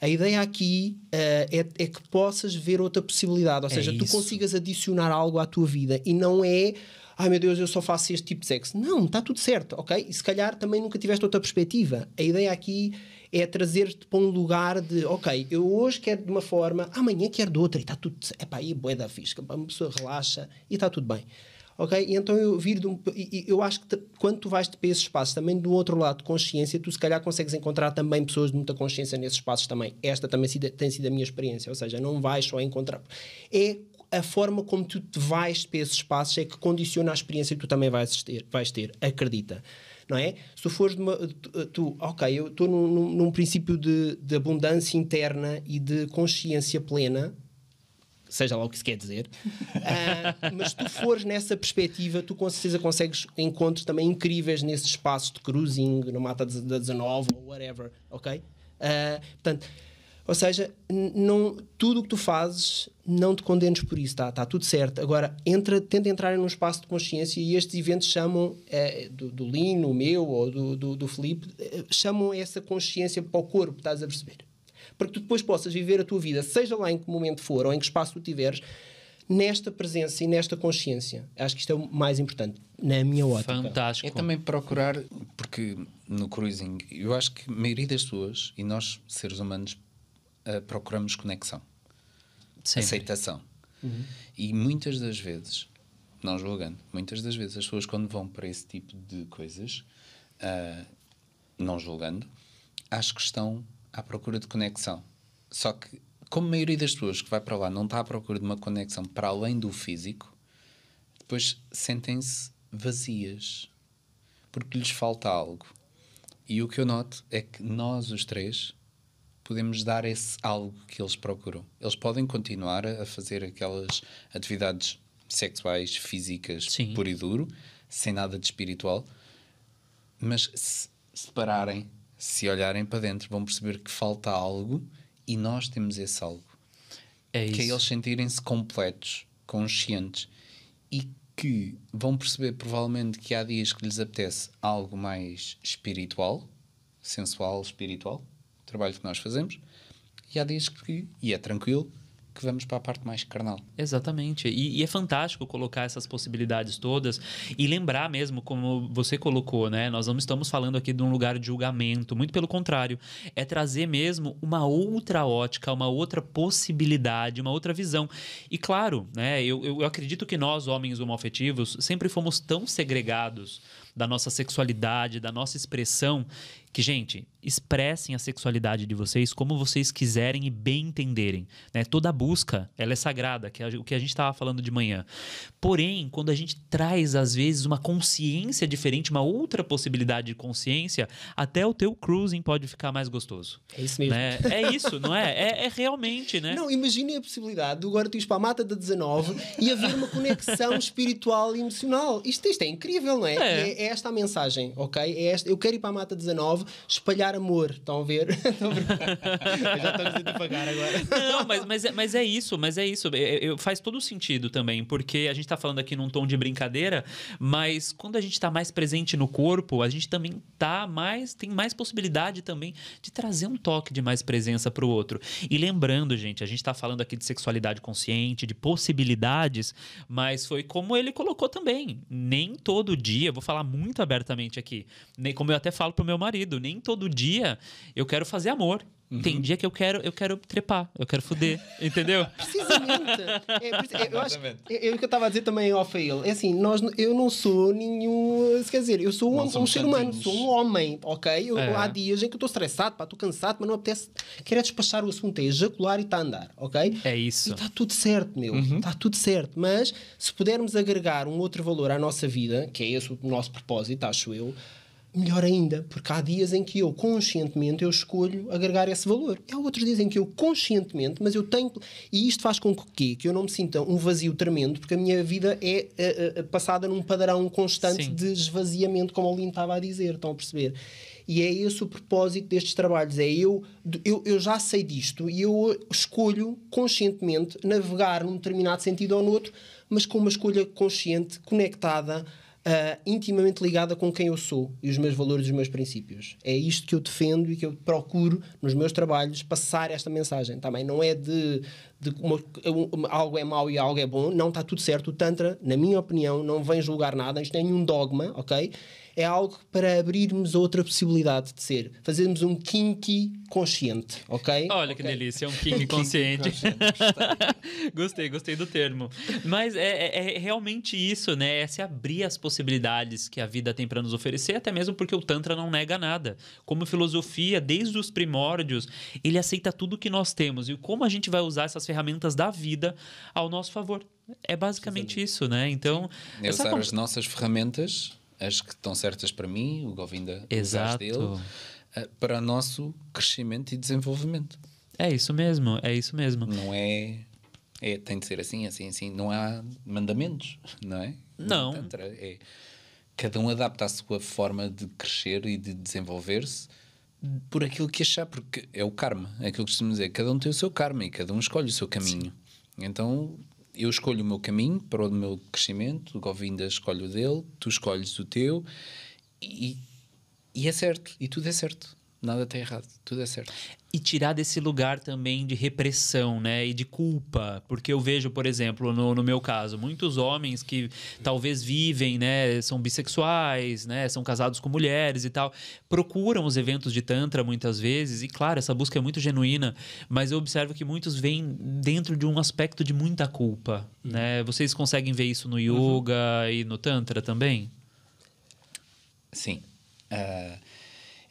A ideia aqui é que possas ver outra possibilidade, ou seja, tu consigas adicionar algo à tua vida e não é, ai meu Deus, eu só faço este tipo de sexo. Não, está tudo certo, ok? E se calhar também nunca tiveste outra perspectiva. A ideia aqui é trazer-te para um lugar de, ok, eu hoje quero de uma forma, amanhã quero de outra, e está tudo, aí é bué da fixe, uma pessoa relaxa e está tudo bem. Ok? E então eu acho que quando tu vais para esses espaços, também do outro lado de consciência, tu se calhar consegues encontrar também pessoas de muita consciência nesses espaços também. Esta também tem sido a minha experiência, ou seja, não vais só encontrar. É a forma como tu te vais para esses espaços é que condiciona a experiência que tu também vais ter. Acredita. Não é? Se tu fores ok, eu estou num princípio de abundância interna e de consciência plena, seja lá o que isso quer dizer, mas se tu fores nessa perspectiva, tu com certeza consegues encontros também incríveis nesses espaços de cruising, na Mata da 19 ou whatever, ok? Portanto, ou seja, tudo o que tu fazes, não te condenes por isso, está tudo certo. Agora, tenta entrar num espaço de consciência e estes eventos chamam, do Lino, o meu, ou do Filipe, chamam essa consciência para o corpo, estás a perceber? Para que tu depois possas viver a tua vida, seja lá em que momento for ou em que espaço tu tiveres, nesta presença e nesta consciência. Acho que isto é o mais importante, na minha ótica. Fantástico. É também procurar, porque no cruising, eu acho que a maioria das pessoas, e nós, seres humanos, procuramos conexão. Sempre. Aceitação. Uhum. E muitas das vezes, não julgando, muitas das vezes as pessoas quando vão para esse tipo de coisas, não julgando, acho que estão à procura de conexão. Só que, como a maioria das pessoas que vai para lá não está à procura de uma conexão para além do físico, depois sentem-se vazias. Porque lhes falta algo. E o que eu noto é que nós, os três, podemos dar esse algo que eles procuram. Eles podem continuar a fazer aquelas atividades sexuais, físicas, Sim. puro e duro, sem nada de espiritual, mas se pararem, se olharem para dentro, vão perceber que falta algo e nós temos esse algo. É isso. Que é eles sentirem-se completos, conscientes e que vão perceber provavelmente que há dias que lhes apetece algo mais espiritual, sensual, espiritual, o trabalho que nós fazemos, e há dias que, e é tranquilo, que vamos para a parte mais carnal. Exatamente. E é fantástico colocar essas possibilidades todas e lembrar mesmo, como você colocou, né? Nós não estamos falando aqui de um lugar de julgamento, muito pelo contrário. É trazer mesmo uma outra ótica, uma outra possibilidade, uma outra visão. E claro, né? Eu acredito que nós, homens homoafetivos, sempre fomos tão segregados da nossa sexualidade, da nossa expressão, que, gente, expressem a sexualidade de vocês como vocês quiserem e bem entenderem, né? Toda busca, ela é sagrada, que é o que a gente estava falando de manhã. Porém, quando a gente traz, às vezes, uma consciência diferente, uma outra possibilidade de consciência, até o teu cruising pode ficar mais gostoso. É isso mesmo. Né? É isso, não é? É realmente, né? Não, imaginem a possibilidade de agora tu ires para a Mata da 19 e haver uma conexão espiritual e emocional. Isto é incrível, não é? É esta a mensagem, ok? Eu quero ir para a Mata 19, espalhar amor. Estão a ver? Eu já estou a dizer de pagar agora. Não, mas é isso. Faz todo sentido também, porque a gente está falando aqui num tom de brincadeira, mas quando a gente está mais presente no corpo, a gente também tem mais possibilidade também de trazer um toque de mais presença para o outro. E lembrando, gente, a gente está falando aqui de sexualidade consciente, de possibilidades, mas foi como ele colocou também. Nem todo dia, vou falar muito abertamente aqui, como eu até falo pro meu marido, nem todo dia eu quero fazer amor. Uhum. Tem dia que eu quero trepar, eu quero foder, entendeu? Precisamente. Eu acho que eu estava a dizer também ao Fail, é assim, eu não sou nenhum, quer dizer, eu sou um ser humano, sou um homem, ok? Há dias em que eu estou estressado, estou cansado, mas não apetece, quero despachar o assunto, é ejacular e está a andar, ok? É isso. E está tudo certo, meu, está tudo certo, mas se pudermos agregar um outro valor à nossa vida, que é esse o nosso propósito, acho eu, melhor ainda, porque há dias em que eu, conscientemente, eu escolho agregar esse valor. E há outros dias em que eu, conscientemente, mas eu tenho... E isto faz com que eu não me sinta um vazio tremendo, porque a minha vida é passada num padrão constante de esvaziamento, como o Lino estava a dizer, estão a perceber? E é esse o propósito destes trabalhos. É eu já sei disto e eu escolho, conscientemente, navegar num determinado sentido ou no outro, mas com uma escolha consciente, conectada, intimamente ligada com quem eu sou e os meus valores e os meus princípios. É isto que eu defendo e que eu procuro nos meus trabalhos passar esta mensagem. Também não é algo é mau e algo é bom. Não, está tudo certo. O Tantra, na minha opinião, não vem julgar nada. Isto não é nenhum dogma, ok? É algo para abrirmos a outra possibilidade de ser. Fazermos um kinky consciente, ok? Olha que delícia, um kinky consciente. Gostei do termo. Mas é realmente isso, né? É se abrir as possibilidades que a vida tem para nos oferecer, até mesmo porque o Tantra não nega nada. Como filosofia, desde os primórdios, ele aceita tudo que nós temos e como a gente vai usar essas ferramentas da vida ao nosso favor. É basicamente isso, né? Então... É usar as nossas ferramentas... as que estão certas para mim, o Govinda usaste dele, para o nosso crescimento e desenvolvimento. É isso mesmo. Não tem de ser assim, não há mandamentos, não é? Não. Cada um adapta a sua forma de crescer e de desenvolver-se por aquilo que achar, porque é o karma, é aquilo que costumamos dizer, cada um tem o seu karma e cada um escolhe o seu caminho. Sim. Então... eu escolho o meu caminho para o meu crescimento, o Govinda escolhe o dele, tu escolhes o teu e é certo, e tudo é certo, nada está errado, tudo é certo. E tirar desse lugar também de repressão, né? E de culpa, porque eu vejo, por exemplo, no meu caso, muitos homens que talvez vivem, né? São bissexuais, né? São casados com mulheres e tal, procuram os eventos de Tantra muitas vezes, e claro, essa busca é muito genuína, mas eu observo que muitos vêm dentro de um aspecto de muita culpa, né? Vocês conseguem ver isso no yoga e no Tantra também? Sim. É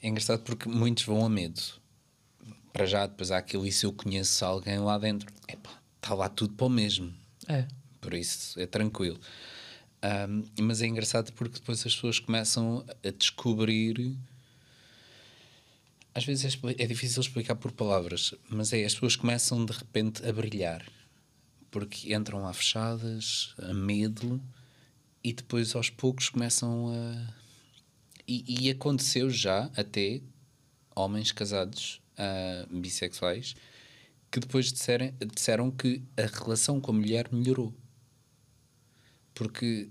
engraçado porque muitos vão a medo. Para já, depois há aquilo, e se eu conheço alguém lá dentro, está lá tudo para o mesmo. Por isso é tranquilo. Mas é engraçado porque depois as pessoas começam a descobrir. Às vezes é difícil explicar por palavras, mas as pessoas começam de repente a brilhar, porque entram lá fechadas, a medo, e depois aos poucos começam a... E aconteceu já até homens casados bissexuais que depois disseram que a relação com a mulher melhorou, porque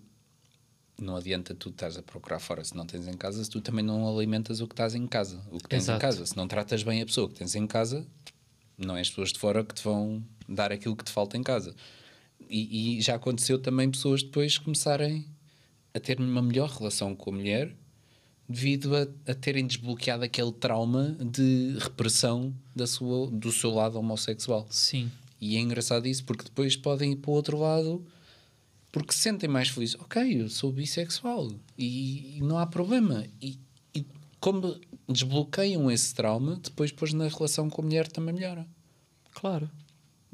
não adianta tu estás a procurar fora se não tens em casa, se tu também não alimentas o que estás em casa, o que tens em casa. Se não tratas bem a pessoa que tens em casa, não é as pessoas de fora que te vão dar aquilo que te falta em casa. E já aconteceu também pessoas depois começarem a ter uma melhor relação com a mulher devido a terem desbloqueado aquele trauma de repressão do seu lado homossexual. Sim. E é engraçado isso, porque depois podem ir para o outro lado porque se sentem mais felizes. Ok, eu sou bissexual e não há problema. E como desbloqueiam esse trauma, depois na relação com a mulher também melhora. Claro.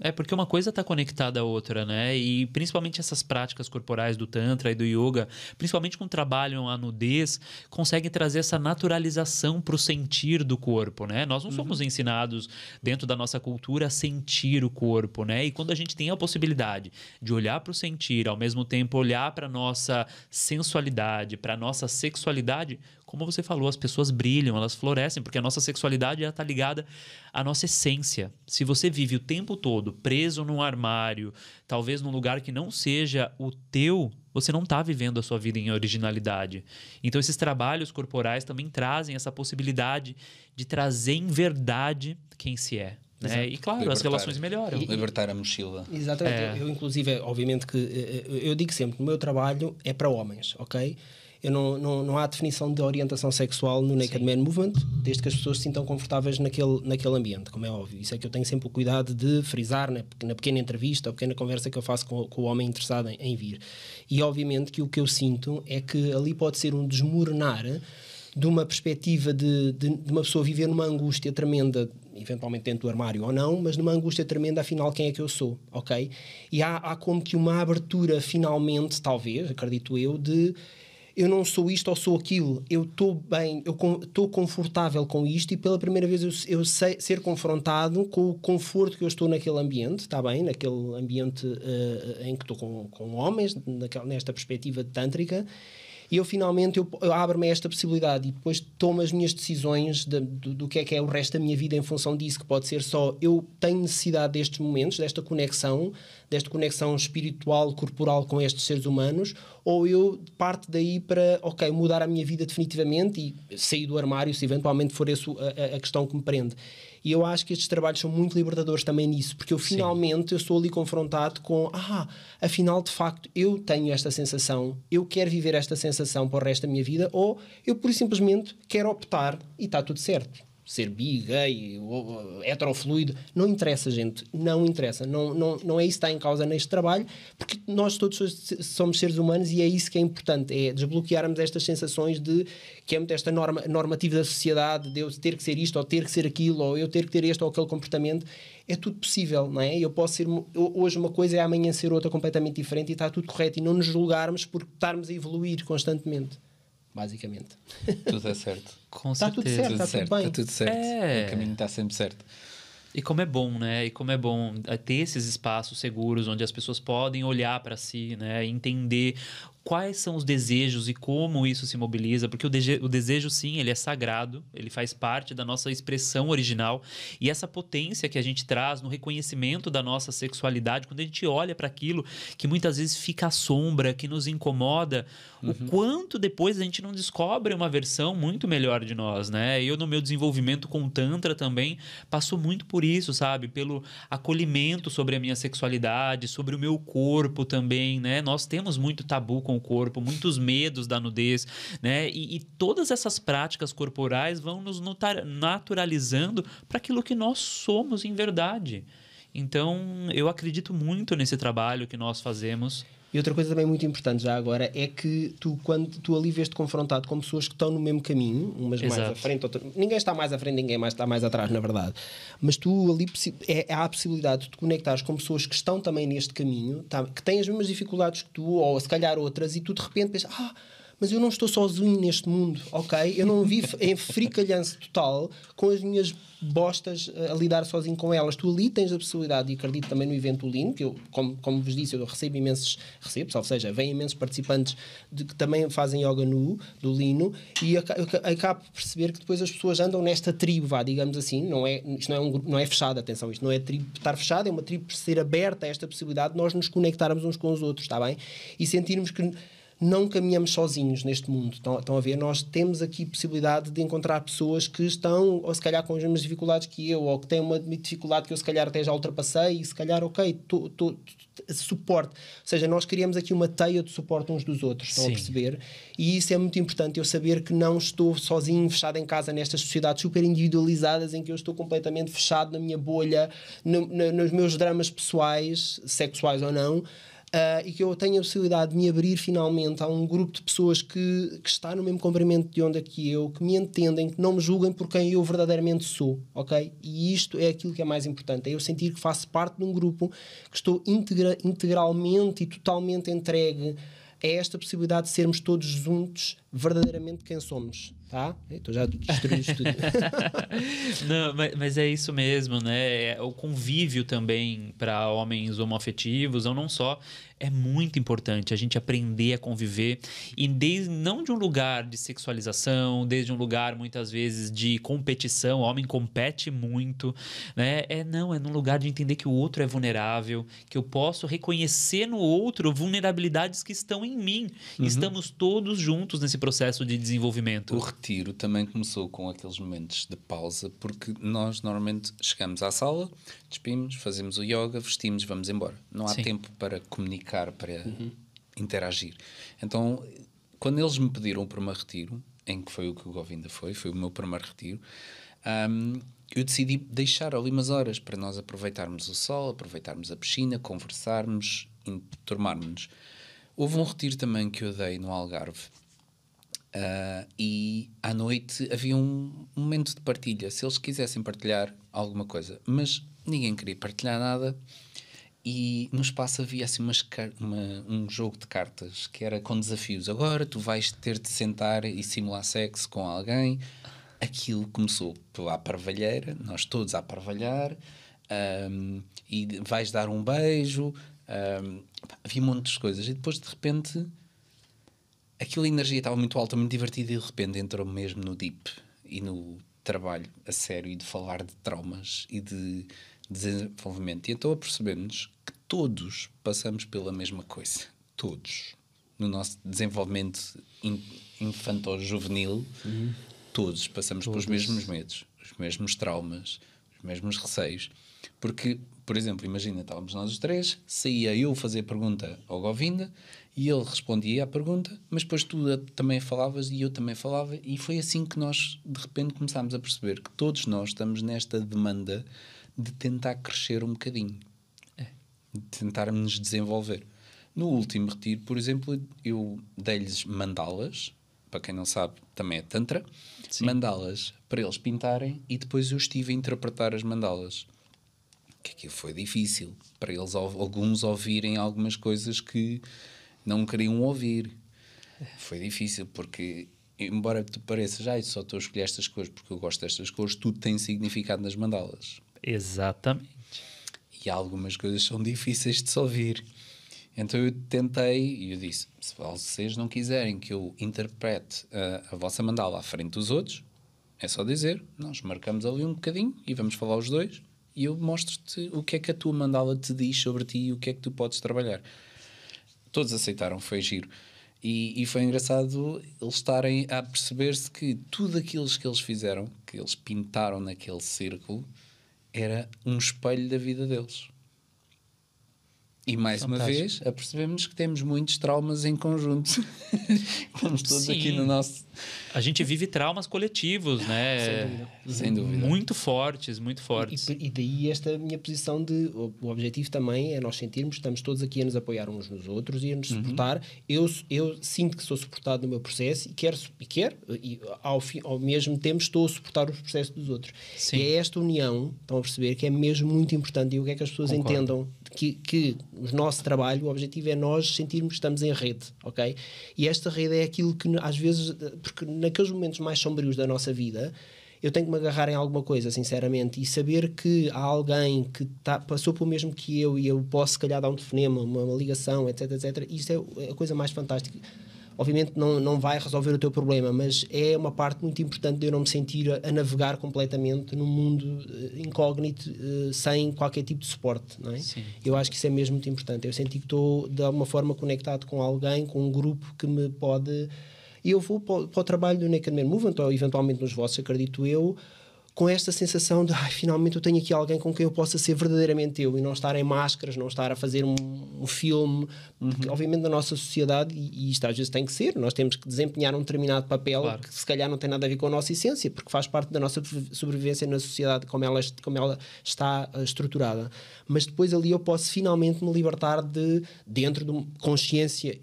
É porque uma coisa está conectada à outra, né? E principalmente essas práticas corporais do Tantra e do Yoga, principalmente quando trabalham a nudez, conseguem trazer essa naturalização para o sentir do corpo, né? Nós não somos ensinados dentro da nossa cultura a sentir o corpo, né? E quando a gente tem a possibilidade de olhar para o sentir, ao mesmo tempo olhar para a nossa sensualidade, para a nossa sexualidade, como você falou, as pessoas brilham, elas florescem, porque a nossa sexualidade já está ligada à nossa essência. Se você vive o tempo todo preso num armário, talvez num lugar que não seja o teu, você não está vivendo a sua vida em originalidade. Então, esses trabalhos corporais também trazem essa possibilidade de trazer em verdade quem se é. Né? E claro, as relações melhoram. Libertar a mochila. Exatamente. Eu, inclusive, obviamente que eu digo sempre, o meu trabalho é para homens, ok? Eu não há definição de orientação sexual no Naked Man Movement, desde que as pessoas se sintam confortáveis naquele ambiente, como é óbvio. Isso é que eu tenho sempre o cuidado de frisar na pequena entrevista ou pequena conversa que eu faço com o homem interessado em vir. E obviamente que o que eu sinto é que ali pode ser um desmoronar de uma perspectiva de uma pessoa viver numa angústia tremenda, eventualmente dentro do armário ou não, mas numa angústia tremenda, afinal, quem é que eu sou, ok? E há como que uma abertura, finalmente, talvez, acredito eu, de... eu não sou isto ou sou aquilo, eu estou bem, eu estou confortável com isto, e pela primeira vez eu sei ser confrontado com o conforto que eu estou naquele ambiente, está bem? Naquele ambiente em que estou com homens, nesta perspectiva tântrica, e eu finalmente eu abro-me a esta possibilidade e depois tomo as minhas decisões do que é o resto da minha vida em função disso, que pode ser só eu tenho necessidade destes momentos, desta conexão espiritual, corporal com estes seres humanos, ou eu parto daí para, mudar a minha vida definitivamente e sair do armário, se eventualmente for essa a questão que me prende. E eu acho que estes trabalhos são muito libertadores também nisso, porque eu finalmente eu estou ali confrontado com, afinal de facto eu tenho esta sensação, eu quero viver esta sensação para o resto da minha vida, ou eu pura e simplesmente quero optar e está tudo certo. Ser bi, gay, heterofluido, não interessa, gente, não interessa, não é isso que está em causa neste trabalho, porque nós todos somos seres humanos e é isso que é importante, é desbloquearmos estas sensações de que é muito esta normativa da sociedade, de eu ter que ser isto ou ter que ser aquilo, ou eu ter que ter este ou aquele comportamento. É tudo possível, não é? Eu posso ser hoje uma coisa e amanhã ser outra completamente diferente, e está tudo correto, e não nos julgarmos por estarmos a evoluir constantemente. Basicamente. Tudo é certo. Com está certeza. tudo certo, está tudo bem. Está tudo certo. O caminho está sempre certo. E como é bom, né? E como é bom ter esses espaços seguros onde as pessoas podem olhar para si, né? Entender quais são os desejos e como isso se mobiliza, porque o desejo, sim, ele é sagrado, ele faz parte da nossa expressão original, e essa potência que a gente traz no reconhecimento da nossa sexualidade, quando a gente olha para aquilo que muitas vezes fica à sombra, que nos incomoda, o quanto depois a gente não descobre uma versão muito melhor de nós, né? Eu, no meu desenvolvimento com o Tantra também, passo muito por isso, sabe? Pelo acolhimento sobre a minha sexualidade, sobre o meu corpo também, né? Nós temos muito tabu com o corpo, muitos medos da nudez, né? E todas essas práticas corporais vão nos naturalizando para aquilo que nós somos em verdade. Então, eu acredito muito nesse trabalho que nós fazemos. E outra coisa também muito importante já agora é que quando tu ali vês-te confrontado com pessoas que estão no mesmo caminho, umas mais à frente, outras... ninguém está mais à frente, ninguém está mais atrás, na verdade, mas tu ali há a possibilidade de te conectares com pessoas que estão também neste caminho, que têm as mesmas dificuldades que tu, ou se calhar outras, e tu de repente pensas, mas eu não estou sozinho neste mundo, ok? Eu não vivo em fricalhança total com as minhas bostas a lidar sozinho com elas. Tu ali tens a possibilidade, e acredito também no evento Lino, que eu, como vos disse, eu recebo, ou seja, vêm imensos participantes que também fazem yoga do Lino, e acabo por perceber que depois as pessoas andam nesta tribo, digamos assim, isto não é fechado, atenção, isto não é tribo estar fechado, é uma tribo por ser aberta a esta possibilidade de nós nos conectarmos uns com os outros, está bem? E sentirmos que não caminhamos sozinhos neste mundo. Estão a ver? Nós temos aqui possibilidade de encontrar pessoas que estão, ou se calhar com as mesmas dificuldades que eu, ou que têm uma dificuldade que eu se calhar até já ultrapassei, e se calhar, suporte. Ou seja, nós criamos aqui uma teia de suporte uns dos outros, estão a perceber? E isso é muito importante, eu saber que não estou sozinho, fechado em casa, nestas sociedades super individualizadas, em que eu estou completamente fechado na minha bolha, nos meus dramas pessoais, sexuais ou não, e que eu tenho a possibilidade de me abrir finalmente a um grupo de pessoas que está no mesmo comprimento de onda que eu, que me entendem, que não me julguem por quem eu verdadeiramente sou, ok? E isto é aquilo que é mais importante, é eu sentir que faço parte de um grupo, que estou integralmente e totalmente entregue a esta possibilidade de sermos todos juntos verdadeiramente quem somos. Tá? Então já destruí isto tudo. Não, mas é isso mesmo, né? O convívio também para homens homoafetivos, ou não só, é muito importante a gente aprender a conviver, e não de um lugar de sexualização, desde um lugar muitas vezes de competição. O homem compete muito, né? Num lugar de entender que o outro é vulnerável, que eu posso reconhecer no outro vulnerabilidades que estão em mim. Estamos todos juntos nesse processo de desenvolvimento. O retiro também começou com aqueles momentos de pausa, porque nós normalmente chegamos à sala, despimos, fazemos o yoga, vestimos, vamos embora. Não há tempo para comunicar, para interagir. Então, quando eles me pediram para um retiro, em que foi o que o Govinda foi o meu primeiro retiro, eu decidi deixar ali umas horas para nós aproveitarmos o sol, aproveitarmos a piscina, conversarmos, enturmarmos-nos. Houve um retiro também que eu dei no Algarve, e à noite havia um momento de partilha, se eles quisessem partilhar alguma coisa, mas ninguém queria partilhar nada, E no espaço havia assim um jogo de cartas que era com desafios. Agora tu vais ter de sentar e simular sexo com alguém. Aquilo começou à parvalheira, nós todos a parvalhar, e vais dar um beijo. Havia montes de coisas. E depois, de repente, aquela energia estava muito alta, muito divertida, e de repente entrou mesmo no deep e no trabalho a sério e de falar de traumas e de desenvolvimento. E então apercebemos que todos passamos pela mesma coisa. Todos. No nosso desenvolvimento infanto-juvenil, todos passamos pelos mesmos medos, os mesmos traumas, os mesmos receios. Porque, por exemplo, imagina, estávamos nós os três, saía eu fazer a pergunta ao Govinda e ele respondia à pergunta, mas depois tu também falavas e eu também falava, e foi assim que nós, de repente, começámos a perceber que todos nós estamos nesta demanda de tentar crescer um bocadinho, de tentarmos desenvolver. No último retiro, por exemplo, eu dei-lhes mandalas, para quem não sabe, também é Tantra, mandalas para eles pintarem, e depois eu estive a interpretar as mandalas. Que aquilo foi difícil, para eles alguns ouvirem algumas coisas que não queriam ouvir. Foi difícil, porque embora tu pareças, só estou a escolher estas cores porque eu gosto destas cores, tudo tem significado nas mandalas. Exatamente. E algumas coisas são difíceis de se ouvir. Então eu tentei, e eu disse, se vocês não quiserem que eu interprete a vossa mandala à frente dos outros, é só dizer, nós marcamos ali um bocadinho e vamos falar os dois, e eu mostro-te o que é que a tua mandala te diz sobre ti e o que é que tu podes trabalhar. Todos aceitaram, foi giro. E foi engraçado eles estarem a perceber-se que tudo aquilo que eles fizeram, que eles pintaram naquele círculo, era um espelho da vida deles. E mais uma vez, apercebemos que temos muitos traumas em conjunto. Estamos todos aqui no nosso... A gente vive traumas coletivos, né? Sem dúvida. Muito fortes, muito fortes. E daí esta minha posição de... O objetivo também é nós sentirmos que estamos todos aqui a nos apoiar uns nos outros e a nos suportar. Eu sinto que sou suportado no meu processo e ao mesmo tempo estou a suportar os processos dos outros. Sim. E é esta união, estão a perceber, que é mesmo muito importante, e o que é que as pessoas entendam que o nosso trabalho, o objetivo é nós sentirmos que estamos em rede, ok? E esta rede é aquilo que às vezes, porque naqueles momentos mais sombrios da nossa vida, eu tenho que me agarrar em alguma coisa, sinceramente, e saber que há alguém que passou pelo mesmo que eu, e eu posso se calhar dar um telefonema, uma ligação, etc, etc. Isso é a coisa mais fantástica. Obviamente não vai resolver o teu problema, mas é uma parte muito importante de eu não me sentir a navegar completamente num mundo incógnito, sem qualquer tipo de suporte, não é? Sim. Eu acho que isso é mesmo muito importante. Eu senti que estou de alguma forma conectado com alguém, com um grupo que me pode... E eu vou para o trabalho do Naked Man Movement, ou eventualmente nos vossos, acredito eu, com esta sensação de finalmente eu tenho aqui alguém com quem eu possa ser verdadeiramente eu, e não estar em máscaras, não estar a fazer um filme, porque obviamente na nossa sociedade, e isto às vezes tem que ser, nós temos que desempenhar um determinado papel, claro, que se calhar não tem nada a ver com a nossa essência, porque faz parte da nossa sobrevivência na sociedade como ela está estruturada. Mas depois ali eu posso finalmente me libertar dentro de consciência,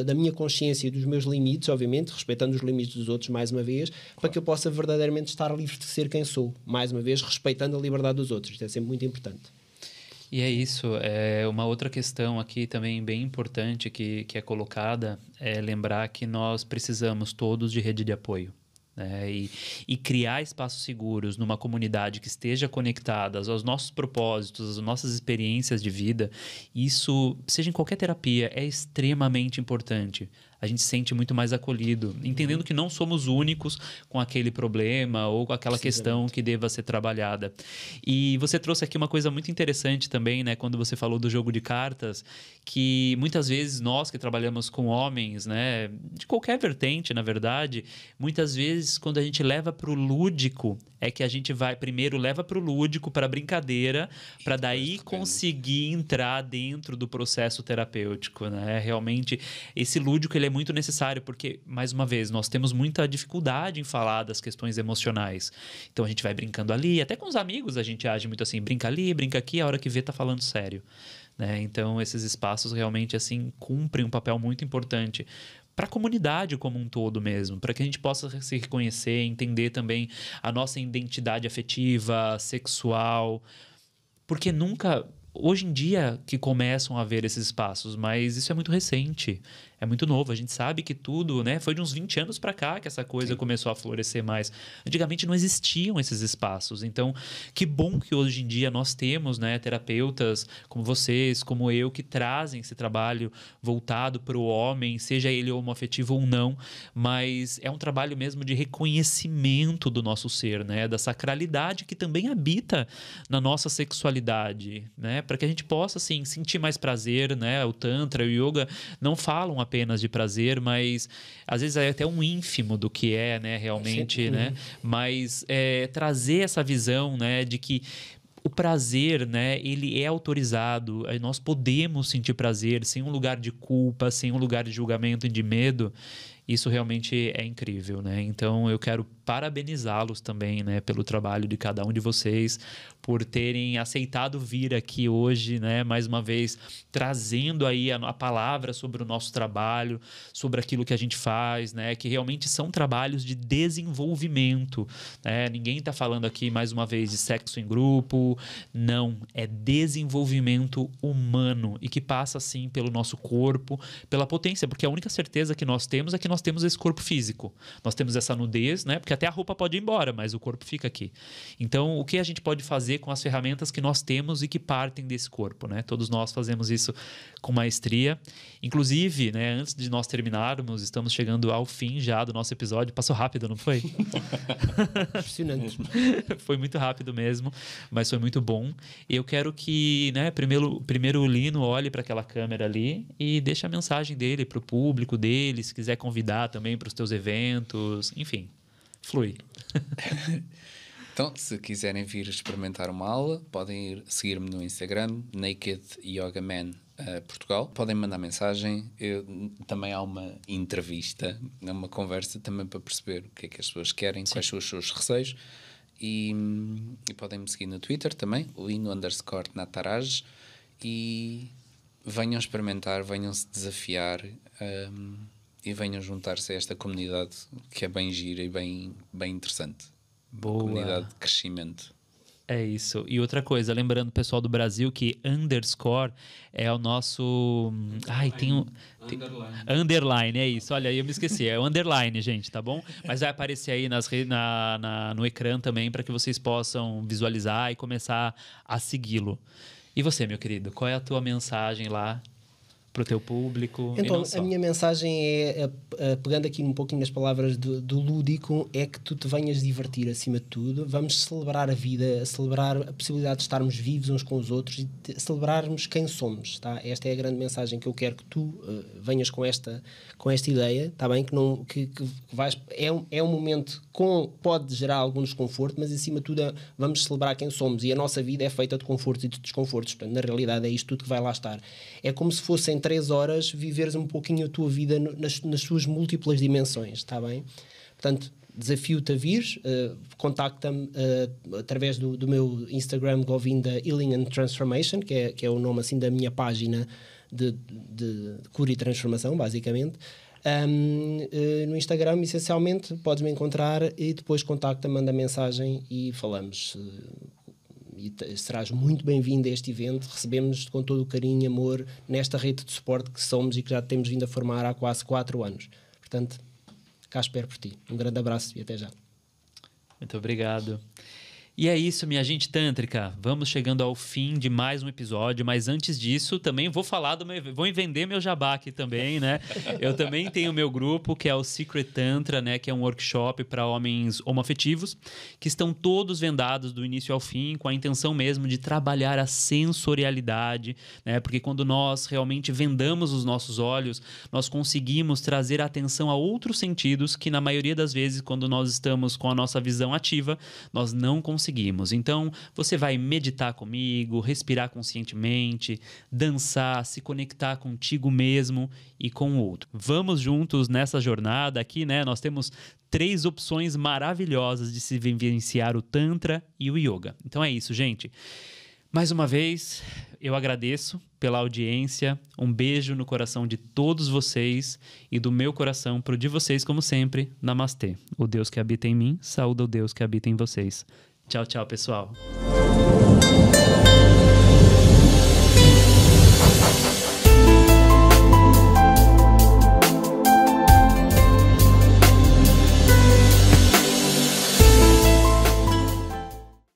da minha consciência e dos meus limites, obviamente, respeitando os limites dos outros mais uma vez, claro, para que eu possa verdadeiramente estar livre de ser quem sou, mais uma vez respeitando a liberdade dos outros. Isto é sempre muito importante. E é isso. Uma outra questão aqui também bem importante que é colocada é lembrar que nós precisamos todos de rede de apoio. E criar espaços seguros numa comunidade que esteja conectada aos nossos propósitos, às nossas experiências de vida, isso, seja em qualquer terapia, é extremamente importante. A gente se sente muito mais acolhido, entendendo que não somos únicos com aquele problema ou com aquela questão que deva ser trabalhada. E você trouxe aqui uma coisa muito interessante também, né, quando você falou do jogo de cartas, que muitas vezes nós que trabalhamos com homens, né, de qualquer vertente, na verdade, muitas vezes quando a gente leva para o lúdico, é que a gente vai primeiro leva para o lúdico, para a brincadeira, para daí conseguir entrar dentro do processo terapêutico, né? Realmente, esse lúdico ele é muito necessário, porque, mais uma vez, nós temos muita dificuldade em falar das questões emocionais. Então, a gente vai brincando ali, até com os amigos a gente age muito assim, brinca ali, brinca aqui, a hora que vê tá falando sério, né? Então, esses espaços realmente, assim, cumprem um papel muito importante para a comunidade como um todo mesmo, para que a gente possa se reconhecer, entender também a nossa identidade afetiva, sexual, porque nunca hoje em dia que começam a haver esses espaços, mas isso é muito recente, é muito novo. A gente sabe que tudo, né? Foi de uns 20 anos para cá que essa coisa começou a florescer mais. Antigamente não existiam esses espaços. Então, que bom que hoje em dia nós temos, né, terapeutas como vocês, como eu, que trazem esse trabalho voltado para o homem, seja ele homoafetivo ou não, mas é um trabalho mesmo de reconhecimento do nosso ser, né? Da sacralidade que também habita na nossa sexualidade, né? Para que a gente possa, assim, sentir mais prazer, né? O Tantra e o Yoga não falam apenas de prazer, mas às vezes é até um ínfimo do que é, né? Realmente, né? Mas trazer essa visão, né? De que o prazer, né, ele é autorizado, nós podemos sentir prazer sem um lugar de culpa, sem um lugar de julgamento e de medo. Isso realmente é incrível, né? Então, eu quero parabenizá-los também, né, pelo trabalho de cada um de vocês, por terem aceitado vir aqui hoje, né, mais uma vez, trazendo aí a palavra sobre o nosso trabalho, sobre aquilo que a gente faz, né, que realmente são trabalhos de desenvolvimento, né? Ninguém está falando aqui, mais uma vez, de sexo em grupo, não, é desenvolvimento humano e que passa, sim, pelo nosso corpo, pela potência, porque a única certeza que nós temos é que nós temos esse corpo físico, nós temos essa nudez, né, porque até a roupa pode ir embora, mas o corpo fica aqui. Então, o que a gente pode fazer com as ferramentas que nós temos e que partem desse corpo, né? Todos nós fazemos isso com maestria. Inclusive, né, antes de nós terminarmos, estamos chegando ao fim já do nosso episódio. Passou rápido, não foi? Impressionante. Foi muito rápido mesmo, mas foi muito bom. E eu quero que, né, primeiro o Lino olhe para aquela câmera ali e deixe a mensagem dele para o público dele, se quiser convidar também para os teus eventos, enfim. Flui. Então, se quiserem vir experimentar uma aula, podem ir seguir-me no Instagram, Naked Yoga Man Portugal. Podem mandar mensagem. Também há uma entrevista, uma conversa também para perceber o que é que as pessoas querem, quais são os seus receios. E podem me seguir no Twitter também, Lino_Nataraj. E venham experimentar, venham se desafiar. E venham juntar-se a esta comunidade que é bem gira e bem interessante. Boa. Comunidade de crescimento. É isso. E outra coisa, lembrando o pessoal do Brasil que _, é o nosso... Underline, é isso. Olha, aí eu me esqueci. É o underline, gente, tá bom? Mas vai aparecer aí no ecrã também para que vocês possam visualizar e começar a segui-lo. E você, meu querido, qual é a tua mensagem lá para o teu público? Então, a minha mensagem é, pegando aqui um pouquinho nas palavras do Lúdico, é que tu te venhas divertir acima de tudo. Vamos celebrar a vida, celebrar a possibilidade de estarmos vivos uns com os outros e celebrarmos quem somos, tá? Esta é a grande mensagem que eu quero que tu venhas com esta ideia, tá bem? Que vais, é um momento pode gerar algum desconforto, mas acima de tudo vamos celebrar quem somos e a nossa vida é feita de confortos e de desconfortos. Portanto, na realidade é isto tudo que vai lá estar. É como se fossem 3 horas viveres um pouquinho a tua vida nas suas múltiplas dimensões, está bem? Portanto, desafio-te a vir, contacta-me através do meu Instagram, Govinda Healing and Transformation, que é o nome assim da minha página de cura e transformação, basicamente. No Instagram, essencialmente, podes-me encontrar e depois contacta-me, manda mensagem e falamos. E serás muito bem-vindo a este evento. Recebemos-te com todo o carinho e amor nesta rede de suporte que somos e que já temos vindo a formar há quase 4 anos. Portanto, cá espero por ti. Um grande abraço e até já. Muito obrigado. E é isso, minha gente tântrica. Vamos chegando ao fim de mais um episódio, mas antes disso, também vou vender meu jabá aqui também, né? Eu também tenho o meu grupo, que é o Secret Tantra, né? Que é um workshop para homens homoafetivos, que estão todos vendados do início ao fim, com a intenção mesmo de trabalhar a sensorialidade, né? Porque quando nós realmente vendamos os nossos olhos, nós conseguimos trazer a atenção a outros sentidos que, na maioria das vezes, quando nós estamos com a nossa visão ativa, nós não conseguimos. Então, você vai meditar comigo, respirar conscientemente, dançar, se conectar contigo mesmo e com o outro. Vamos juntos nessa jornada aqui, né? Nós temos 3 opções maravilhosas de se vivenciar o Tantra e o Yoga. Então é isso, gente. Mais uma vez, eu agradeço pela audiência. Um beijo no coração de todos vocês e do meu coração pro de vocês, como sempre. Namastê. O Deus que habita em mim, saúda o Deus que habita em vocês. Tchau, tchau, pessoal. Obrigado.